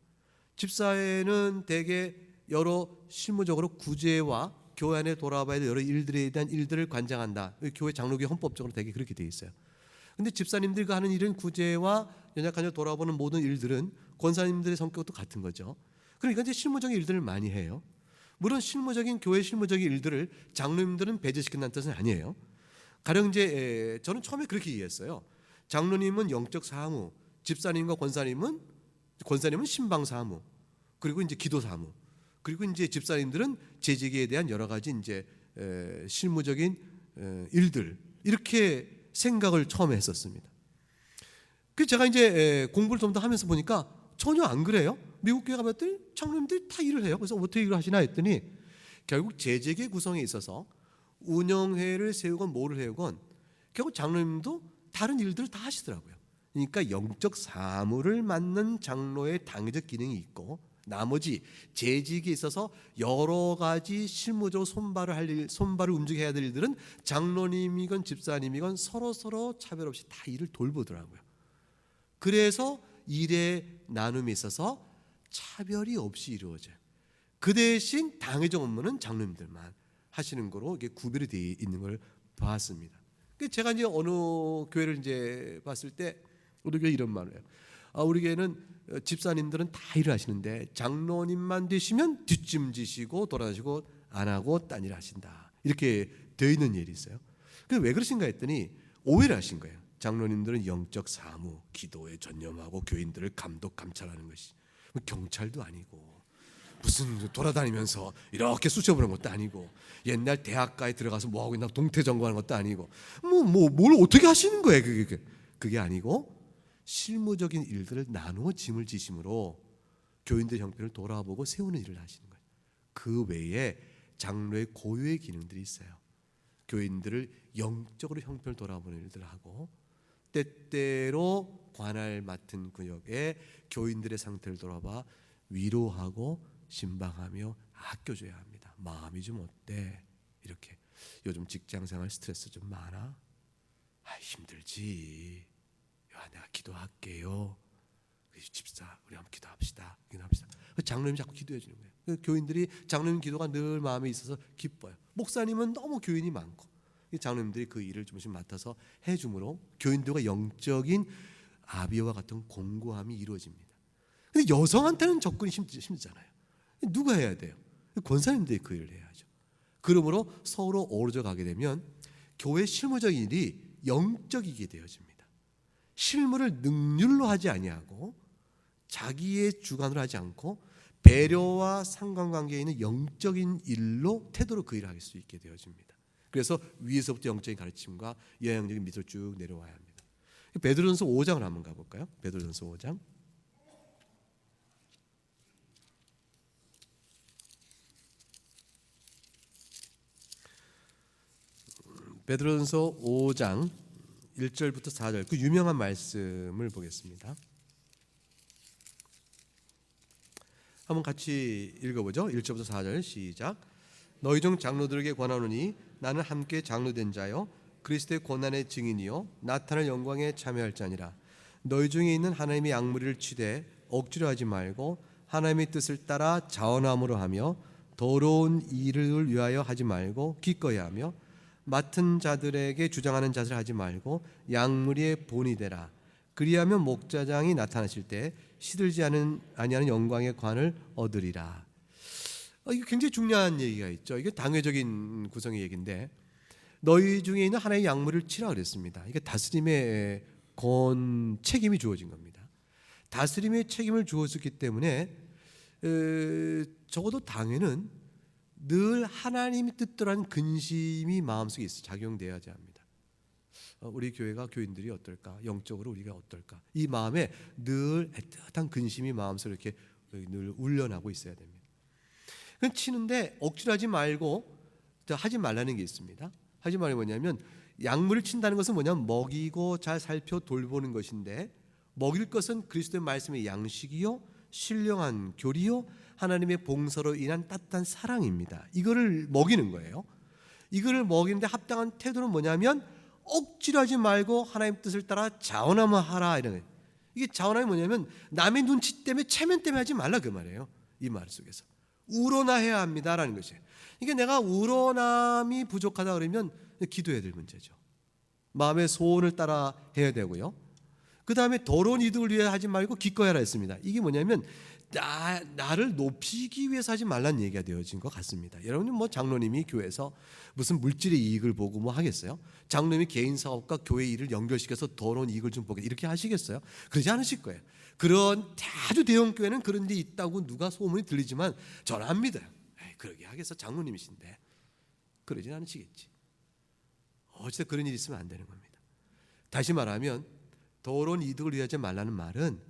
집사회는 되게 여러 실무적으로 구제와 교회 안에 돌아봐야 될 여러 일들에 대한 일들을 관장한다. 교회 장로교 헌법적으로 되게 그렇게 돼 있어요. 근데 집사님들과 하는 일은 구제와 연약한 자 돌아보는 모든 일들은 권사님들의 성격도 같은 거죠. 그러니까 이제 실무적인 일들을 많이 해요. 물론 교회 실무적인 일들을 장로님들은 배제시킨다는 뜻은 아니에요. 가령 이제 저는 처음에 그렇게 이해했어요. 장로님은 영적 사무, 집사님과 권사님은 신방 사무, 그리고 이제 기도 사무, 그리고 이제 집사님들은 재직에 대한 여러 가지 이제 실무적인 일들, 이렇게 생각을 처음에 했었습니다. 그 제가 이제 공부를 좀 더 하면서 보니까 전혀 안 그래요. 미국 교회 가봤더니 장로님들이 다 일을 해요. 그래서 어떻게 일을 하시나 했더니 결국 재직의 구성에 있어서 운영회를 세우건 뭐를 해오건 결국 장로님도 다른 일들을 다 하시더라고요. 그러니까 영적 사무를 맡는 장로의 당위적 기능이 있고 나머지 재직에 있어서 여러 가지 실무적으로 손발을 움직여야 될 일들은 장로님이건 집사님이건 서로 차별 없이 다 일을 돌보더라고요. 그래서 일의 나눔이 있어서 차별이 없이 이루어져요. 그 대신 당회적 업무는 장로님들만 하시는 거로 이게 구별이 되어 있는 걸 봤습니다. 제가 이제 어느 교회를 이제 봤을 때 우리 교회 이런 말을 해요. 우리 교회는 집사님들은 다 일을 하시는데 장로님만 되시면 뒷짐지시고 돌아다니시고 안 하고 딴 일 하신다. 이렇게 되어 있는 일이 있어요. 왜 그러신가 했더니 오해를 하신 거예요. 장로님들은 영적 사무, 기도에 전념하고 교인들을 감독 감찰하는 것이 경찰도 아니고 무슨 돌아다니면서 이렇게 쑤셔보는 것도 아니고 옛날 대학가에 들어가서 뭐하고 있나 동태전공하는 것도 아니고 뭘 어떻게 하시는 거예요. 그게 아니고 실무적인 일들을 나누어 짐을 지심으로 교인들 형편을 돌아보고 세우는 일을 하시는 거예요. 그 외에 장로의 고유의 기능들이 있어요. 교인들을 영적으로 형편을 돌아보는 일들을 하고 때때로 관할 맡은 구역에 교인들의 상태를 돌아봐 위로하고 신방하며 아껴줘야 합니다. 마음이 좀 어때? 이렇게 요즘 직장생활 스트레스 좀 많아? 힘들지. 내가 기도할게요. 집사 우리 한번 기도합시다. 장로님이 자꾸 기도해 주는 거예요. 교인들이 장로님 기도가 늘 마음에 있어서 기뻐요. 목사님은 너무 교인이 많고 장로님들이 그 일을 조금씩 맡아서 해줌으로 교인들과 영적인 아비와 같은 공고함이 이루어집니다. 근데 여성한테는 접근이 힘들잖아요. 누가 해야 돼요? 권사님들이 그 일을 해야죠. 그러므로 서로 어우러져 가게 되면 교회 실무적인 일이 영적이게 되어집니다. 실무를 능률로 하지 아니하고 자기의 주관으로 하지 않고 배려와 상관관계에 있는 영적인 일로 태도로 그 일을 할 수 있게 되어집니다. 그래서 위에서부터 영적인 가르침과 영향력이 밑으로 쭉 내려와야 합니다. 베드로전서 5장을 한번 가볼까요? 베드로전서 5장. 베드로전서 5장 1절부터 4절 그 유명한 말씀을 보겠습니다. 한번 같이 읽어보죠. 1절부터 4절 시작. 너희 중 장로들에게 권하노니 나는 함께 장로된 자요 그리스도의 고난의 증인이요 나타날 영광에 참여할 자니라. 너희 중에 있는 하나님의 양무리를 취대 억지로 하지 말고 하나님의 뜻을 따라 자원함으로 하며 더러운 일을 위하여 하지 말고 기꺼이 하며 맡은 자들에게 주장하는 자세를 하지 말고 양무리의 본이 되라. 그리하면 목자장이 나타나실 때 시들지 아니하는 영광의 관을 얻으리라. 이게 굉장히 중요한 얘기가 있죠. 이게 당회적인 구성의 얘기인데 너희 중에 있는 하나의 양무리를 치라 그랬습니다. 이게 다스림의 책임이 주어진 겁니다. 다스림의 책임을 주었기 때문에 적어도 당회는 늘 하나님의 뜻대로라는 근심이 마음속에 있어 작용돼야지 합니다. 우리 교회가 교인들이 어떨까? 영적으로 우리가 어떨까? 이 마음에 늘 애틋한 근심이 마음속에 이렇게 늘 울려나고 있어야 됩니다. 그건 치는데 억지로 하지 말고 하지 말라는 게 있습니다. 하지 말이 뭐냐면 약물을 친다는 것은 뭐냐면 먹이고 잘 살펴 돌보는 것인데 먹일 것은 그리스도의 말씀의 양식이요 신령한 교리요 하나님의 봉사로 인한 따뜻한 사랑입니다. 이거를 먹이는 거예요. 이거를 먹이는데 합당한 태도는 뭐냐면 억지로 하지 말고 하나님 뜻을 따라 자원하며 하라 이런 거예요. 이게 자원함이 뭐냐면 남의 눈치 때문에 체면 때문에 하지 말라 그 말이에요. 이 말 속에서 우러나 해야 합니다라는 것이에요. 이게 내가 우러남이 부족하다 그러면 기도해야 될 문제죠. 마음의 소원을 따라 해야 되고요. 그 다음에 더러운 이득을 위해 하지 말고 기꺼이 하라 했습니다. 이게 뭐냐면 나를 높이기 위해서 하지 말라는 얘기가 되어진 것 같습니다. 여러분은 뭐 장로님이 교회에서 무슨 물질의 이익을 보고 뭐 하겠어요? 장로님이 개인 사업과 교회 일을 연결시켜서 더러운 이익을 좀 보게 이렇게 하시겠어요? 그러지 않으실 거예요. 그런 아주 대형 교회는 그런 데 있다고 누가 소문이 들리지만 저는 안 믿어요. 그러게 하겠어 장로님이신데 그러진 않으시겠지. 어쨌든 그런 일이 있으면 안 되는 겁니다. 다시 말하면 더러운 이득을 위하지 말라는 말은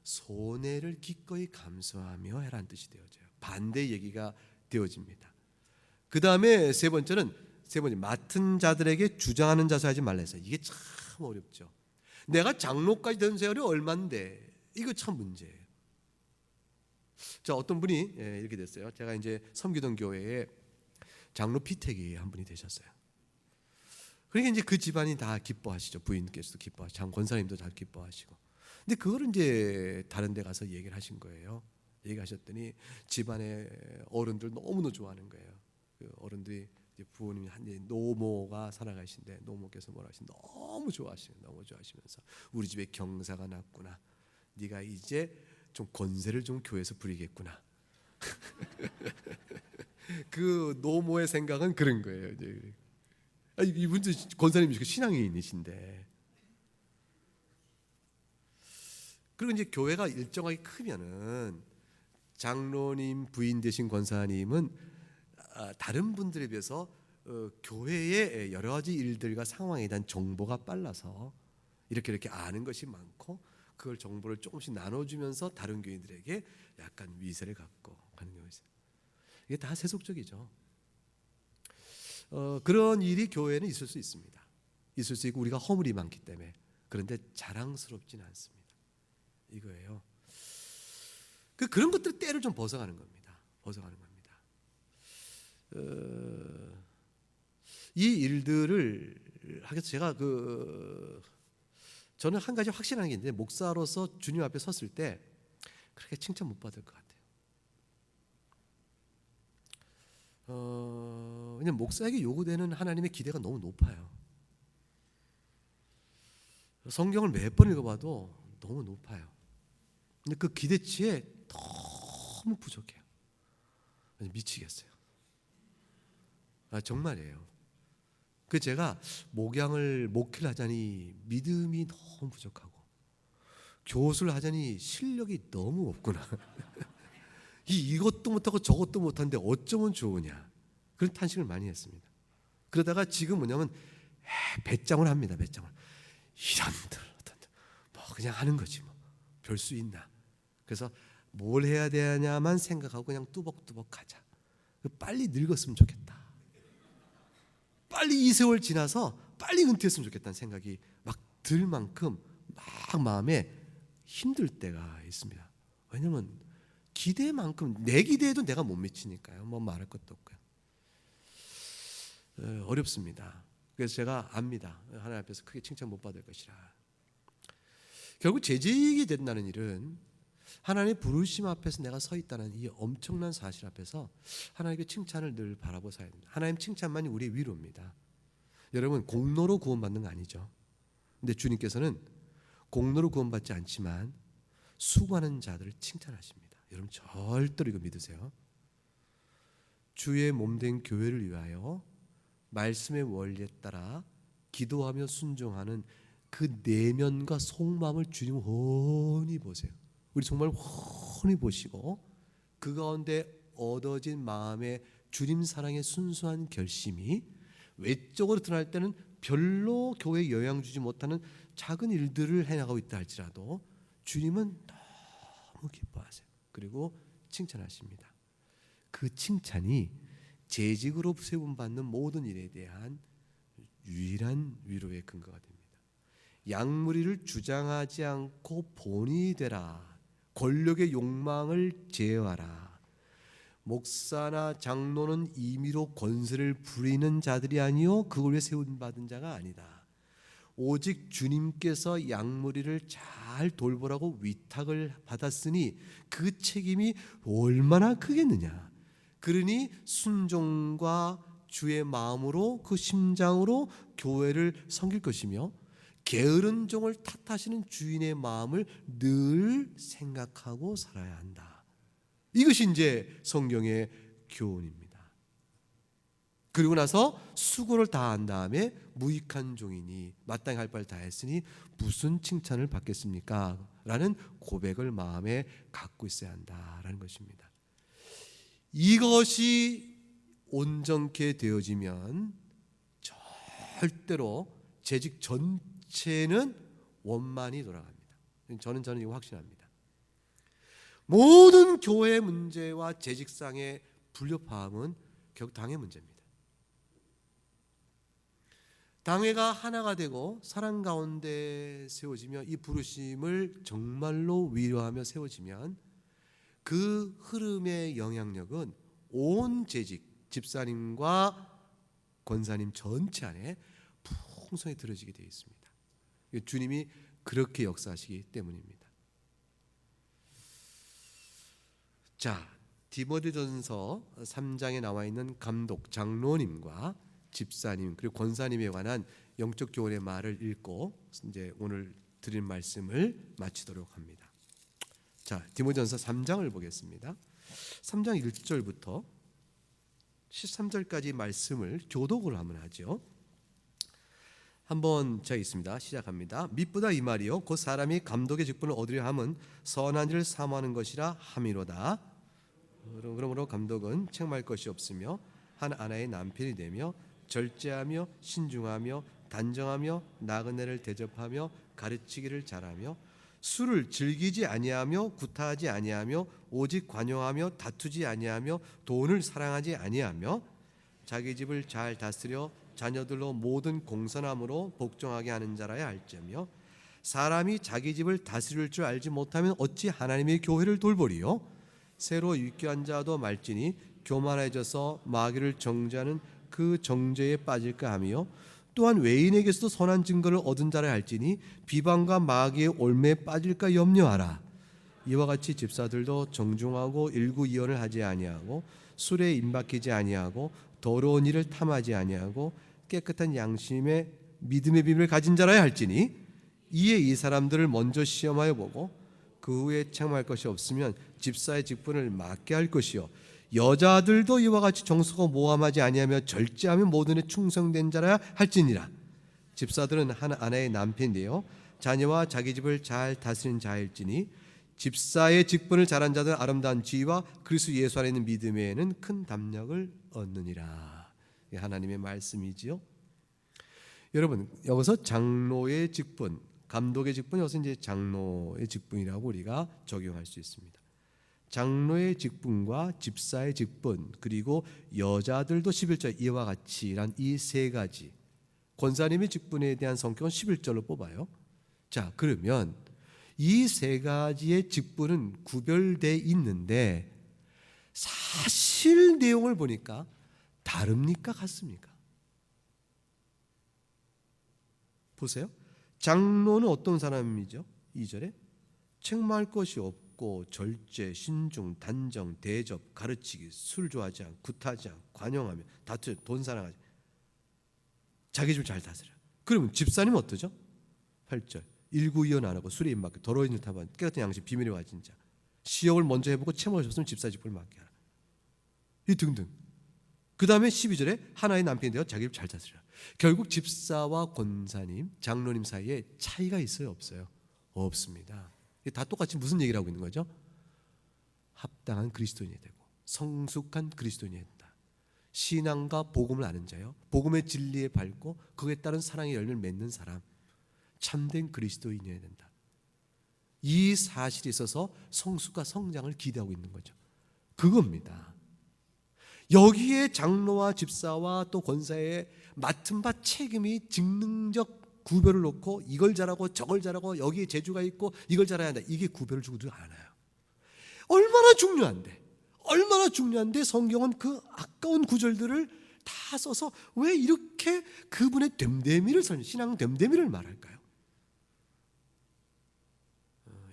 손해를 기꺼이 감수하며 해라는 뜻이 되어져요. 반대 얘기가 되어집니다. 그 다음에 세 번째 맡은 자들에게 주장하는 자세 하지 말라 해서 이게 참 어렵죠. 내가 장로까지 된 세월이 얼만데 이거 참 문제예요. 자, 어떤 분이 이렇게 됐어요. 제가 이제 섬기던 교회에 장로 피택이 한 분이 되셨어요. 그러니까 이제 그 집안이 다 기뻐하시죠. 부인께서도 기뻐하시고, 장 권사님도 다 기뻐하시고. 근데 그거를 이제 다른 데 가서 얘기를 하신 거예요. 얘기하셨더니 집안의 어른들 너무너무 좋아하는 거예요. 그 어른들이 부모님이 한 노모가 살아가신데 노모께서 뭐라 하시는지 너무 좋아하시면서 우리 집에 경사가 났구나. 네가 이제 좀 권세를 좀 교회에서 부리겠구나. 그 노모의 생각은 그런 거예요. 이분도 권사님이시고 신앙인이신데. 그리고 이제 교회가 일정하게 크면은 장로님 부인 되신 권사님은 다른 분들에 비해서 교회의 여러 가지 일들과 상황에 대한 정보가 빨라서 이렇게 아는 것이 많고 그걸 정보를 조금씩 나눠주면서 다른 교인들에게 약간 위세를 갖고 하는 경우가 있어요. 이게 다 세속적이죠. 그런 일이 교회에는 있을 수 있습니다. 있을 수 있고 우리가 허물이 많기 때문에. 그런데 자랑스럽지는 않습니다. 이거예요. 그런 것들 때를 좀 벗어가는 겁니다. 이 일들을 하겠어. 제가 저는 한 가지 확신하는 게 있는데 목사로서 주님 앞에 섰을 때 그렇게 칭찬 못 받을 것 같아요. 왜냐면 목사에게 요구되는 하나님의 기대가 너무 높아요. 성경을 몇 번 읽어봐도 너무 높아요. 근데 그 기대치에 너무 부족해요. 미치겠어요. 정말이에요. 제가 목회를 하자니 믿음이 너무 부족하고 교수를 하자니 실력이 너무 없구나. 이것도 못하고 저것도 못하는데 어쩌면 좋으냐. 그런 탄식을 많이 했습니다. 그러다가 지금 뭐냐면 배짱을 합니다. 이런들 뭐 그냥 하는 거지 뭐. 별 수 있나. 그래서 뭘 해야 되냐만 생각하고 그냥 뚜벅뚜벅 가자. 빨리 늙었으면 좋겠다. 빨리 이 세월 지나서 빨리 은퇴했으면 좋겠다는 생각이 막 들 만큼 막 마음에 힘들 때가 있습니다. 왜냐면 기대만큼 내 기대에도 내가 못 미치니까요. 뭐 말할 것도 없고요. 어렵습니다. 그래서 제가 압니다. 하나님 앞에서 크게 칭찬 못 받을 것이라. 결국 재직이 된다는 일은 하나님의 부르심 앞에서 내가 서 있다는 이 엄청난 사실 앞에서 하나님의 칭찬을 늘 바라보고 살아야 됩니다. 하나님 칭찬만이 우리의 위로입니다. 여러분 공로로 구원받는 거 아니죠. 근데 주님께서는 공로로 구원받지 않지만 수고하는 자들을 칭찬하십니다. 여러분 절대로 이거 믿으세요. 주의 몸된 교회를 위하여 말씀의 원리에 따라 기도하며 순종하는 그 내면과 속마음을 주님 훤히 보세요. 우리 정말 훤히 보시고 그 가운데 얻어진 마음의 주님 사랑의 순수한 결심이 외적으로 드러날 때는 별로 교회에 영향 주지 못하는 작은 일들을 해나가고 있다 할지라도 주님은 너무 기뻐하세요. 그리고 칭찬하십니다. 그 칭찬이 재직으로 세움받는 모든 일에 대한 유일한 위로의 근거가 됩니다. 양무리를 주장하지 않고 본이 되라. 권력의 욕망을 제어하라. 목사나 장로는 임의로 권세를 부리는 자들이 아니요 그걸 위해 세움받은 자가 아니다. 오직 주님께서 양무리를 잘 돌보라고 위탁을 받았으니 그 책임이 얼마나 크겠느냐. 그러니 순종과 주의 마음으로 그 심장으로 교회를 섬길 것이며 게으른 종을 탓하시는 주인의 마음을 늘 생각하고 살아야 한다. 이것이 이제 성경의 교훈입니다. 그리고 나서 수고를 다한 다음에 무익한 종이니 마땅히 할 바를 다 했으니 무슨 칭찬을 받겠습니까? 라는 고백을 마음에 갖고 있어야 한다라는 것입니다. 이것이 온전케 되어지면 절대로 재직 전체는 원만히 돌아갑니다. 저는 이거 확신합니다. 모든 교회 문제와 재직상의 불협화음은 결국 당의 문제입니다. 당회가 하나가 되고 사랑 가운데 세워지며 이 부르심을 정말로 위로하며 세워지면 그 흐름의 영향력은 온 재직, 집사님과 권사님 전체 안에 풍성히 들어지게 되어 있습니다. 주님이 그렇게 역사하시기 때문입니다. 자, 디모데전서 3장에 나와 있는 감독, 장로님과 집사님 그리고 권사님에 관한 영적 교훈의 말을 읽고 이제 오늘 드린 말씀을 마치도록 합니다. 자, 디모데전서 3장을 보겠습니다. 3장 1절부터 13절까지 말씀을 교독을 하면 하죠. 한번 제가 있습니다. 시작합니다. 밉보다 이 말이요 곧 사람이 감독의 직분을 얻으려 함은 선한 일을 사모하는 것이라 함이로다. 그러므로 감독은 책망할 것이 없으며 한 아내의 남편이 되며 절제하며 신중하며 단정하며 나그네를 대접하며 가르치기를 잘하며 술을 즐기지 아니하며 구타하지 아니하며 오직 관용하며 다투지 아니하며 돈을 사랑하지 아니하며 자기 집을 잘 다스려 자녀들로 모든 공선함으로 복종하게 하는 자라야 할지며 사람이 자기 집을 다스릴 줄 알지 못하면 어찌 하나님의 교회를 돌보리요. 새로 유익한 자도 말지니 교만해져서 마귀를 정죄하는 그 정죄에 빠질까 하며 또한 외인에게서도 선한 증거를 얻은 자라 할지니 비방과 마귀의 올매에 빠질까 염려하라. 이와 같이 집사들도 정중하고 일구이언을 하지 아니하고 술에 임박히지 아니하고 더러운 일을 탐하지 아니하고 깨끗한 양심의 믿음의 비밀을 가진 자라야 할지니 이에 이 사람들을 먼저 시험하여 보고 그 후에 책망할 것이 없으면 집사의 직분을 맡게 할 것이요 여자들도 이와 같이 정숙하고 모함하지 아니하며 절제하며 모든 에 충성된 자라야 할지니라. 집사들은 한 아내의 남편이요 자녀와 자기 집을 잘 다스리는 자일지니 집사의 직분을 잘한 자들은 아름다운 지위와 그리스도 예수 안에 있는 믿음에는 큰 담력을 얻느니라. 하나님의 말씀이지요. 여러분 여기서 장로의 직분, 감독의 직분, 여기서 이제 장로의 직분이라고 우리가 적용할 수 있습니다. 장로의 직분과 집사의 직분 그리고 여자들도 11절 이와 같이란 이 세 가지 권사님의 직분에 대한 성격은 11절로 뽑아요. 자, 그러면 이 세 가지의 직분은 구별되어 있는데 사실 내용을 보니까 다릅니까? 같습니까? 보세요. 장로는 어떤 사람이죠? 2절에 책망할 것이 없고 절제, 신중, 단정, 대접, 가르치기, 술 좋아하지 않고 굿하지 않고 관용하며 다투, 돈 사랑하지 자기 집 잘 다스려. 그러면 집사님은 어떠죠? 8절 일구이언 안 하고 술에 입맞게 더러운 일 탐하는 깨끗한 양심 비밀에 가진 자 시험을 먼저 해보고 채무를 없으면 집사 직분을 맡게 하라. 이 등등. 그 다음에 12절에 하나의 남편이 되어 자기 집 잘 다스리라. 결국 집사와 권사님, 장로님 사이에 차이가 있어요? 없어요? 없습니다. 다 똑같이 무슨 얘기를 하고 있는 거죠? 합당한 그리스도인이 되고 성숙한 그리스도인이 된다. 신앙과 복음을 아는 자요, 복음의 진리에 밝고 그에 따른 사랑의 열매를 맺는 사람, 참된 그리스도인이어야 된다. 이 사실에 있어서 성숙과 성장을 기대하고 있는 거죠. 그겁니다. 여기에 장로와 집사와 또 권사의 맡은 바 책임이 직능적 구별을 놓고 이걸 잘하고 저걸 잘하고 여기에 재주가 있고 이걸 잘해야 한다. 이게 구별을 주고도 않아요. 얼마나 중요한데 성경은 그 아까운 구절들을 다 써서 왜 이렇게 그분의 됨됨이를 신앙 됨됨이를 말할까요?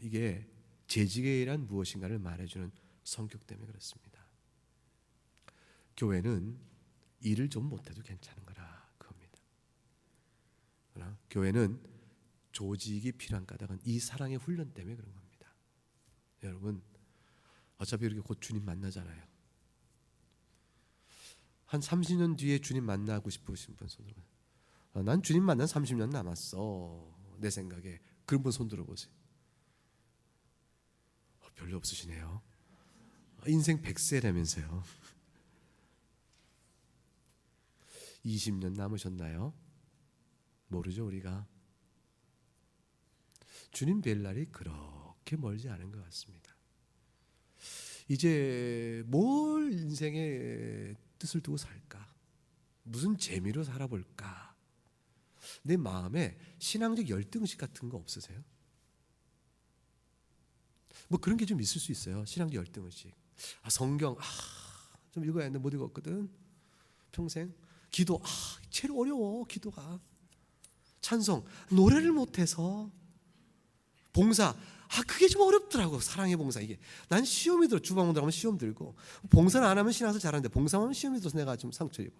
이게 재직이란 무엇인가를 말해주는 성격 때문에 그렇습니다. 교회는 일을 좀 못해도 괜찮은 거라 그겁니다. 그러나 교회는 조직이 필요한 까닭은 이 사랑의 훈련 때문에 그런 겁니다. 여러분 어차피 이렇게 곧 주님 만나잖아요. 한 30년 뒤에 주님 만나고 싶으신 분 손 들어보세요. 난 주님 만난 30년 남았어 내 생각에. 그런 분 손 들어보세요. 별로 없으시네요. 인생 100세라면서요. 20년 남으셨나요? 모르죠 우리가. 주님 뵐 날이 그렇게 멀지 않은 것 같습니다. 이제 뭘 인생의 뜻을 두고 살까? 무슨 재미로 살아볼까? 내 마음에 신앙적 열등의식 같은 거 없으세요? 뭐 그런 게 좀 있을 수 있어요. 신앙적 열등의식. 성경 좀 읽어야 했는데 못 읽었거든 평생. 기도 제일 어려워. 기도가. 찬송 노래를 못해서. 봉사 그게 좀 어렵더라고. 사랑의 봉사. 이게 난 시험이 들어. 주방으로 들어가면 시험 들고, 봉사를 안 하면 신앙에서 잘하는데 봉사만 하면 시험이 들어서 내가 좀 상처 입어.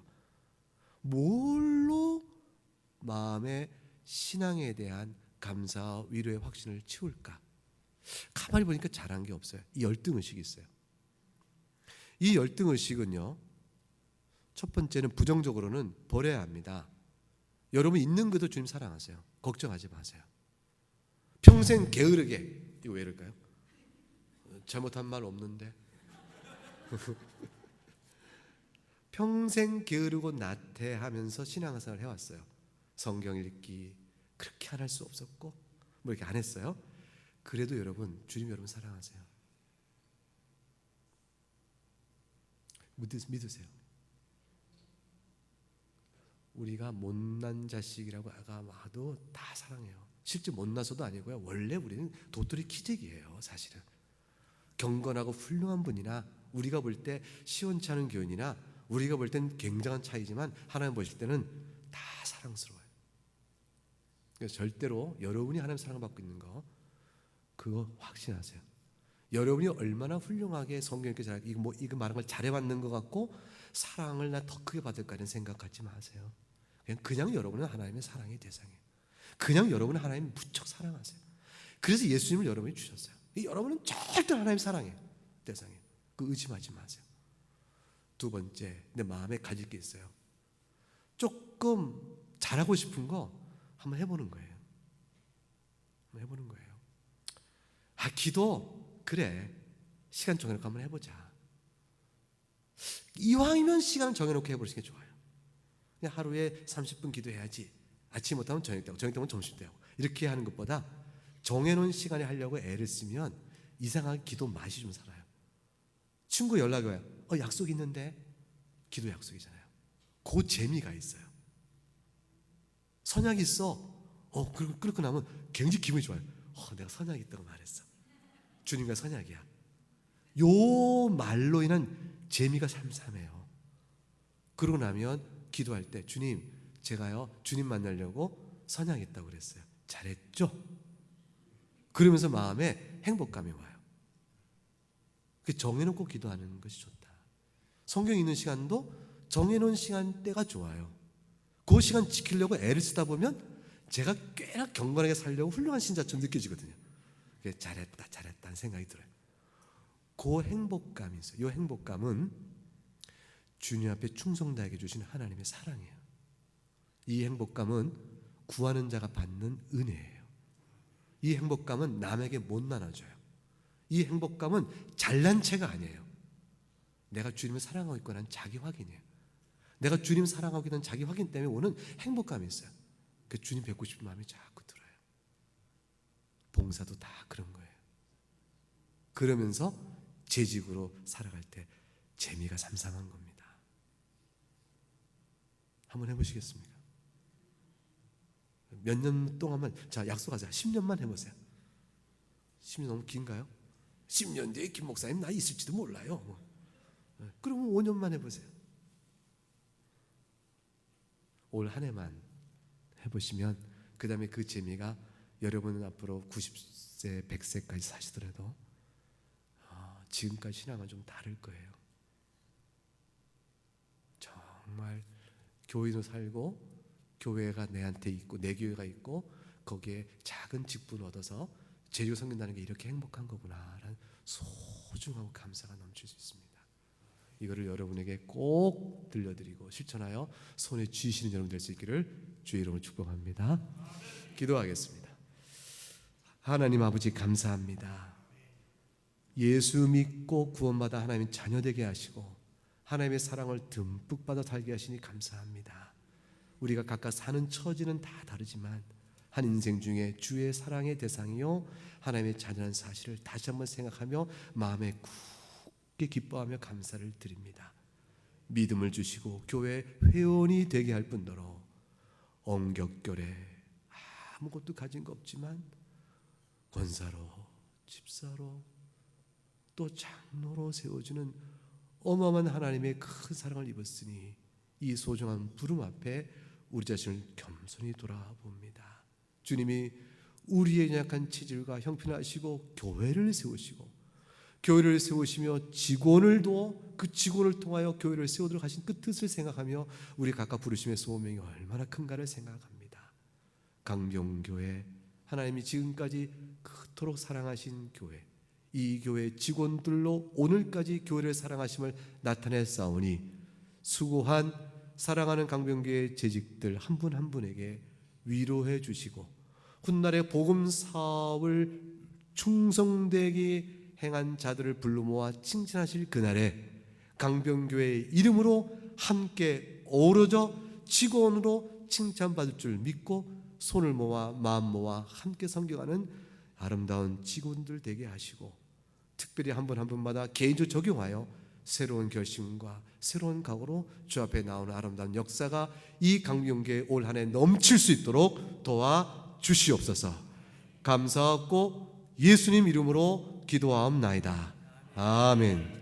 뭘로 마음의 신앙에 대한 감사와 위로의 확신을 채울까? 가만히 보니까 잘한 게 없어요. 이 열등의식이 있어요. 이 열등의식은요, 첫 번째는 부정적으로는 버려야 합니다. 여러분 있는 그도 주님 사랑하세요. 걱정하지 마세요. 평생 게으르게, 이거 왜 이럴까요? 잘못한 말 없는데. 평생 게으르고 나태하면서 신앙생활을 해왔어요. 성경 읽기 그렇게 안 할 수 없었고 뭐 이렇게 안 했어요. 그래도 여러분, 주님 여러분 사랑하세요. 믿으세요. 우리가 못난 자식이라고 아가마도 다 사랑해요. 실제 못나서도 아니고요. 원래 우리는 도토리 키재기예요. 사실은 경건하고 훌륭한 분이나 우리가 볼 때 시원치 않은 교인이나 우리가 볼 땐 굉장한 차이지만 하나님 보실 때는 다 사랑스러워요. 그래서 절대로 여러분이 하나님 사랑을 받고 있는 거 그거 확신하세요. 여러분이 얼마나 훌륭하게 성경 읽기 잘 이거 말한 걸 잘해왔는 것 같고 사랑을 나 더 크게 받을까는 생각하지 마세요. 그냥 여러분은 하나님의 사랑의 대상이에요. 그냥 여러분은 하나님 무척 사랑하세요. 그래서 예수님을 여러분이 주셨어요. 여러분은 절대 하나님 사랑의 대상이에요. 그 의심하지 마세요. 두 번째, 내 마음에 가질 게 있어요. 조금 잘하고 싶은 거 한번 해보는 거예요. 한번 해보는 거예요. 기도 그래, 시간 정해놓고 한번 해보자. 이왕이면 시간 정해놓고 해보시는 게 좋아요. 그냥 하루에 30분 기도해야지. 아침 못하면 저녁 때하고, 저녁 때면 점심 때하고 이렇게 하는 것보다 정해놓은 시간에 하려고 애를 쓰면 이상하게 기도 맛이 좀 살아요. 친구 연락이 와요. 약속 있는데. 기도 약속이잖아요. 그 재미가 있어요. 선약이 있어. 그러고 나면 굉장히 기분이 좋아요. 내가 선약이 있다고 말했어. 주님과 선약이야. 요 말로 인한 재미가 삼삼해요. 그러고 나면 기도할 때 주님, 제가요 주님 만나려고 선약했다고 그랬어요. 잘했죠? 그러면서 마음에 행복감이 와요. 정해놓고 기도하는 것이 좋다. 성경 읽는 시간도 정해놓은 시간대가 좋아요. 그 시간 지키려고 애를 쓰다 보면 제가 꽤나 경건하게 살려고 훌륭한 신자처럼 느껴지거든요. 잘했다 잘했다는 생각이 들어요. 그 행복감이 있어요. 이 행복감은 주님 앞에 충성다하게 주신 하나님의 사랑이에요. 이 행복감은 구하는 자가 받는 은혜예요. 이 행복감은 남에게 못 나눠줘요. 이 행복감은 잘난 체가 아니에요. 내가 주님을 사랑하고 있고 난 자기 확인이에요. 내가 주님 사랑하고 있는 자기 확인 때문에 오는 행복감이 있어요. 그 주님 뵙고 싶은 마음이 자꾸 들어요. 봉사도 다 그런 거예요. 그러면서 재직으로 살아갈 때 재미가 삼삼한 겁니다. 한번 해보시겠습니까? 몇 년 동안만, 자 약속하자. 10년만 해보세요. 10년 너무 긴가요? 10년 뒤에 김 목사님 나이 있을지도 몰라요. 그러면 5년만 해보세요. 올 한 해만 해보시면 그 다음에 그 재미가 여러분은 앞으로 90세, 100세까지 사시더라도 지금까지 신앙은 좀 다를 거예요. 정말 교인으로 살고 교회가 내한테 있고 내 교회가 있고 거기에 작은 직분을 얻어서 제주 섬긴다는 게 이렇게 행복한 거구나라는 소중하고 감사가 넘칠 수 있습니다. 이거를 여러분에게 꼭 들려드리고 실천하여 손에 쥐시는 여러분 될 수 있기를 주의 이름으로 축복합니다. 기도하겠습니다. 하나님 아버지 감사합니다. 예수 믿고 구원받아 하나님의 자녀 되게 하시고 하나님의 사랑을 듬뿍 받아 살게 하시니 감사합니다. 우리가 각각 사는 처지는 다 다르지만 한 인생 중에 주의 사랑의 대상이요 하나님의 자녀라는 사실을 다시 한번 생각하며 마음에 굳게 기뻐하며 감사를 드립니다. 믿음을 주시고 교회 회원이 되게 할 뿐더러 엄격결에 아무것도 가진 거 없지만 권사로, 집사로, 또 장로로 세워주는 어마어마한 하나님의 큰 사랑을 입었으니 이 소중한 부름 앞에 우리 자신을 겸손히 돌아봅니다. 주님이 우리의 연약한 체질과 형편하시고 교회를 세우시고 교회를 세우시며 직원을 두어 그 직원을 통하여 교회를 세우도록 하신 그 뜻을 생각하며 우리 각각 부르심의 소명이 얼마나 큰가를 생각합니다. 강병교회, 하나님이 지금까지 그토록 사랑하신 교회, 이 교회 직원들로 오늘까지 교회를 사랑하심을 나타냈사오니 수고한 사랑하는 강병교회 재직들 한 분 한 분에게 위로해 주시고 훗날의 복음 사업을 충성되게 행한 자들을 불러 모아 칭찬하실 그날에 강병교회의 이름으로 함께 어우러져 직원으로 칭찬받을 줄 믿고 손을 모아 마음 모아 함께 섬겨가는 아름다운 직원들 되게 하시고 특별히 한 분 한 분마다 개인적으로 적용하여 새로운 결심과 새로운 각오로 주 앞에 나오는 아름다운 역사가 이 강병교회 올 한 해 넘칠 수 있도록 도와주시옵소서. 감사하고 예수님 이름으로 기도하옵나이다. 아멘.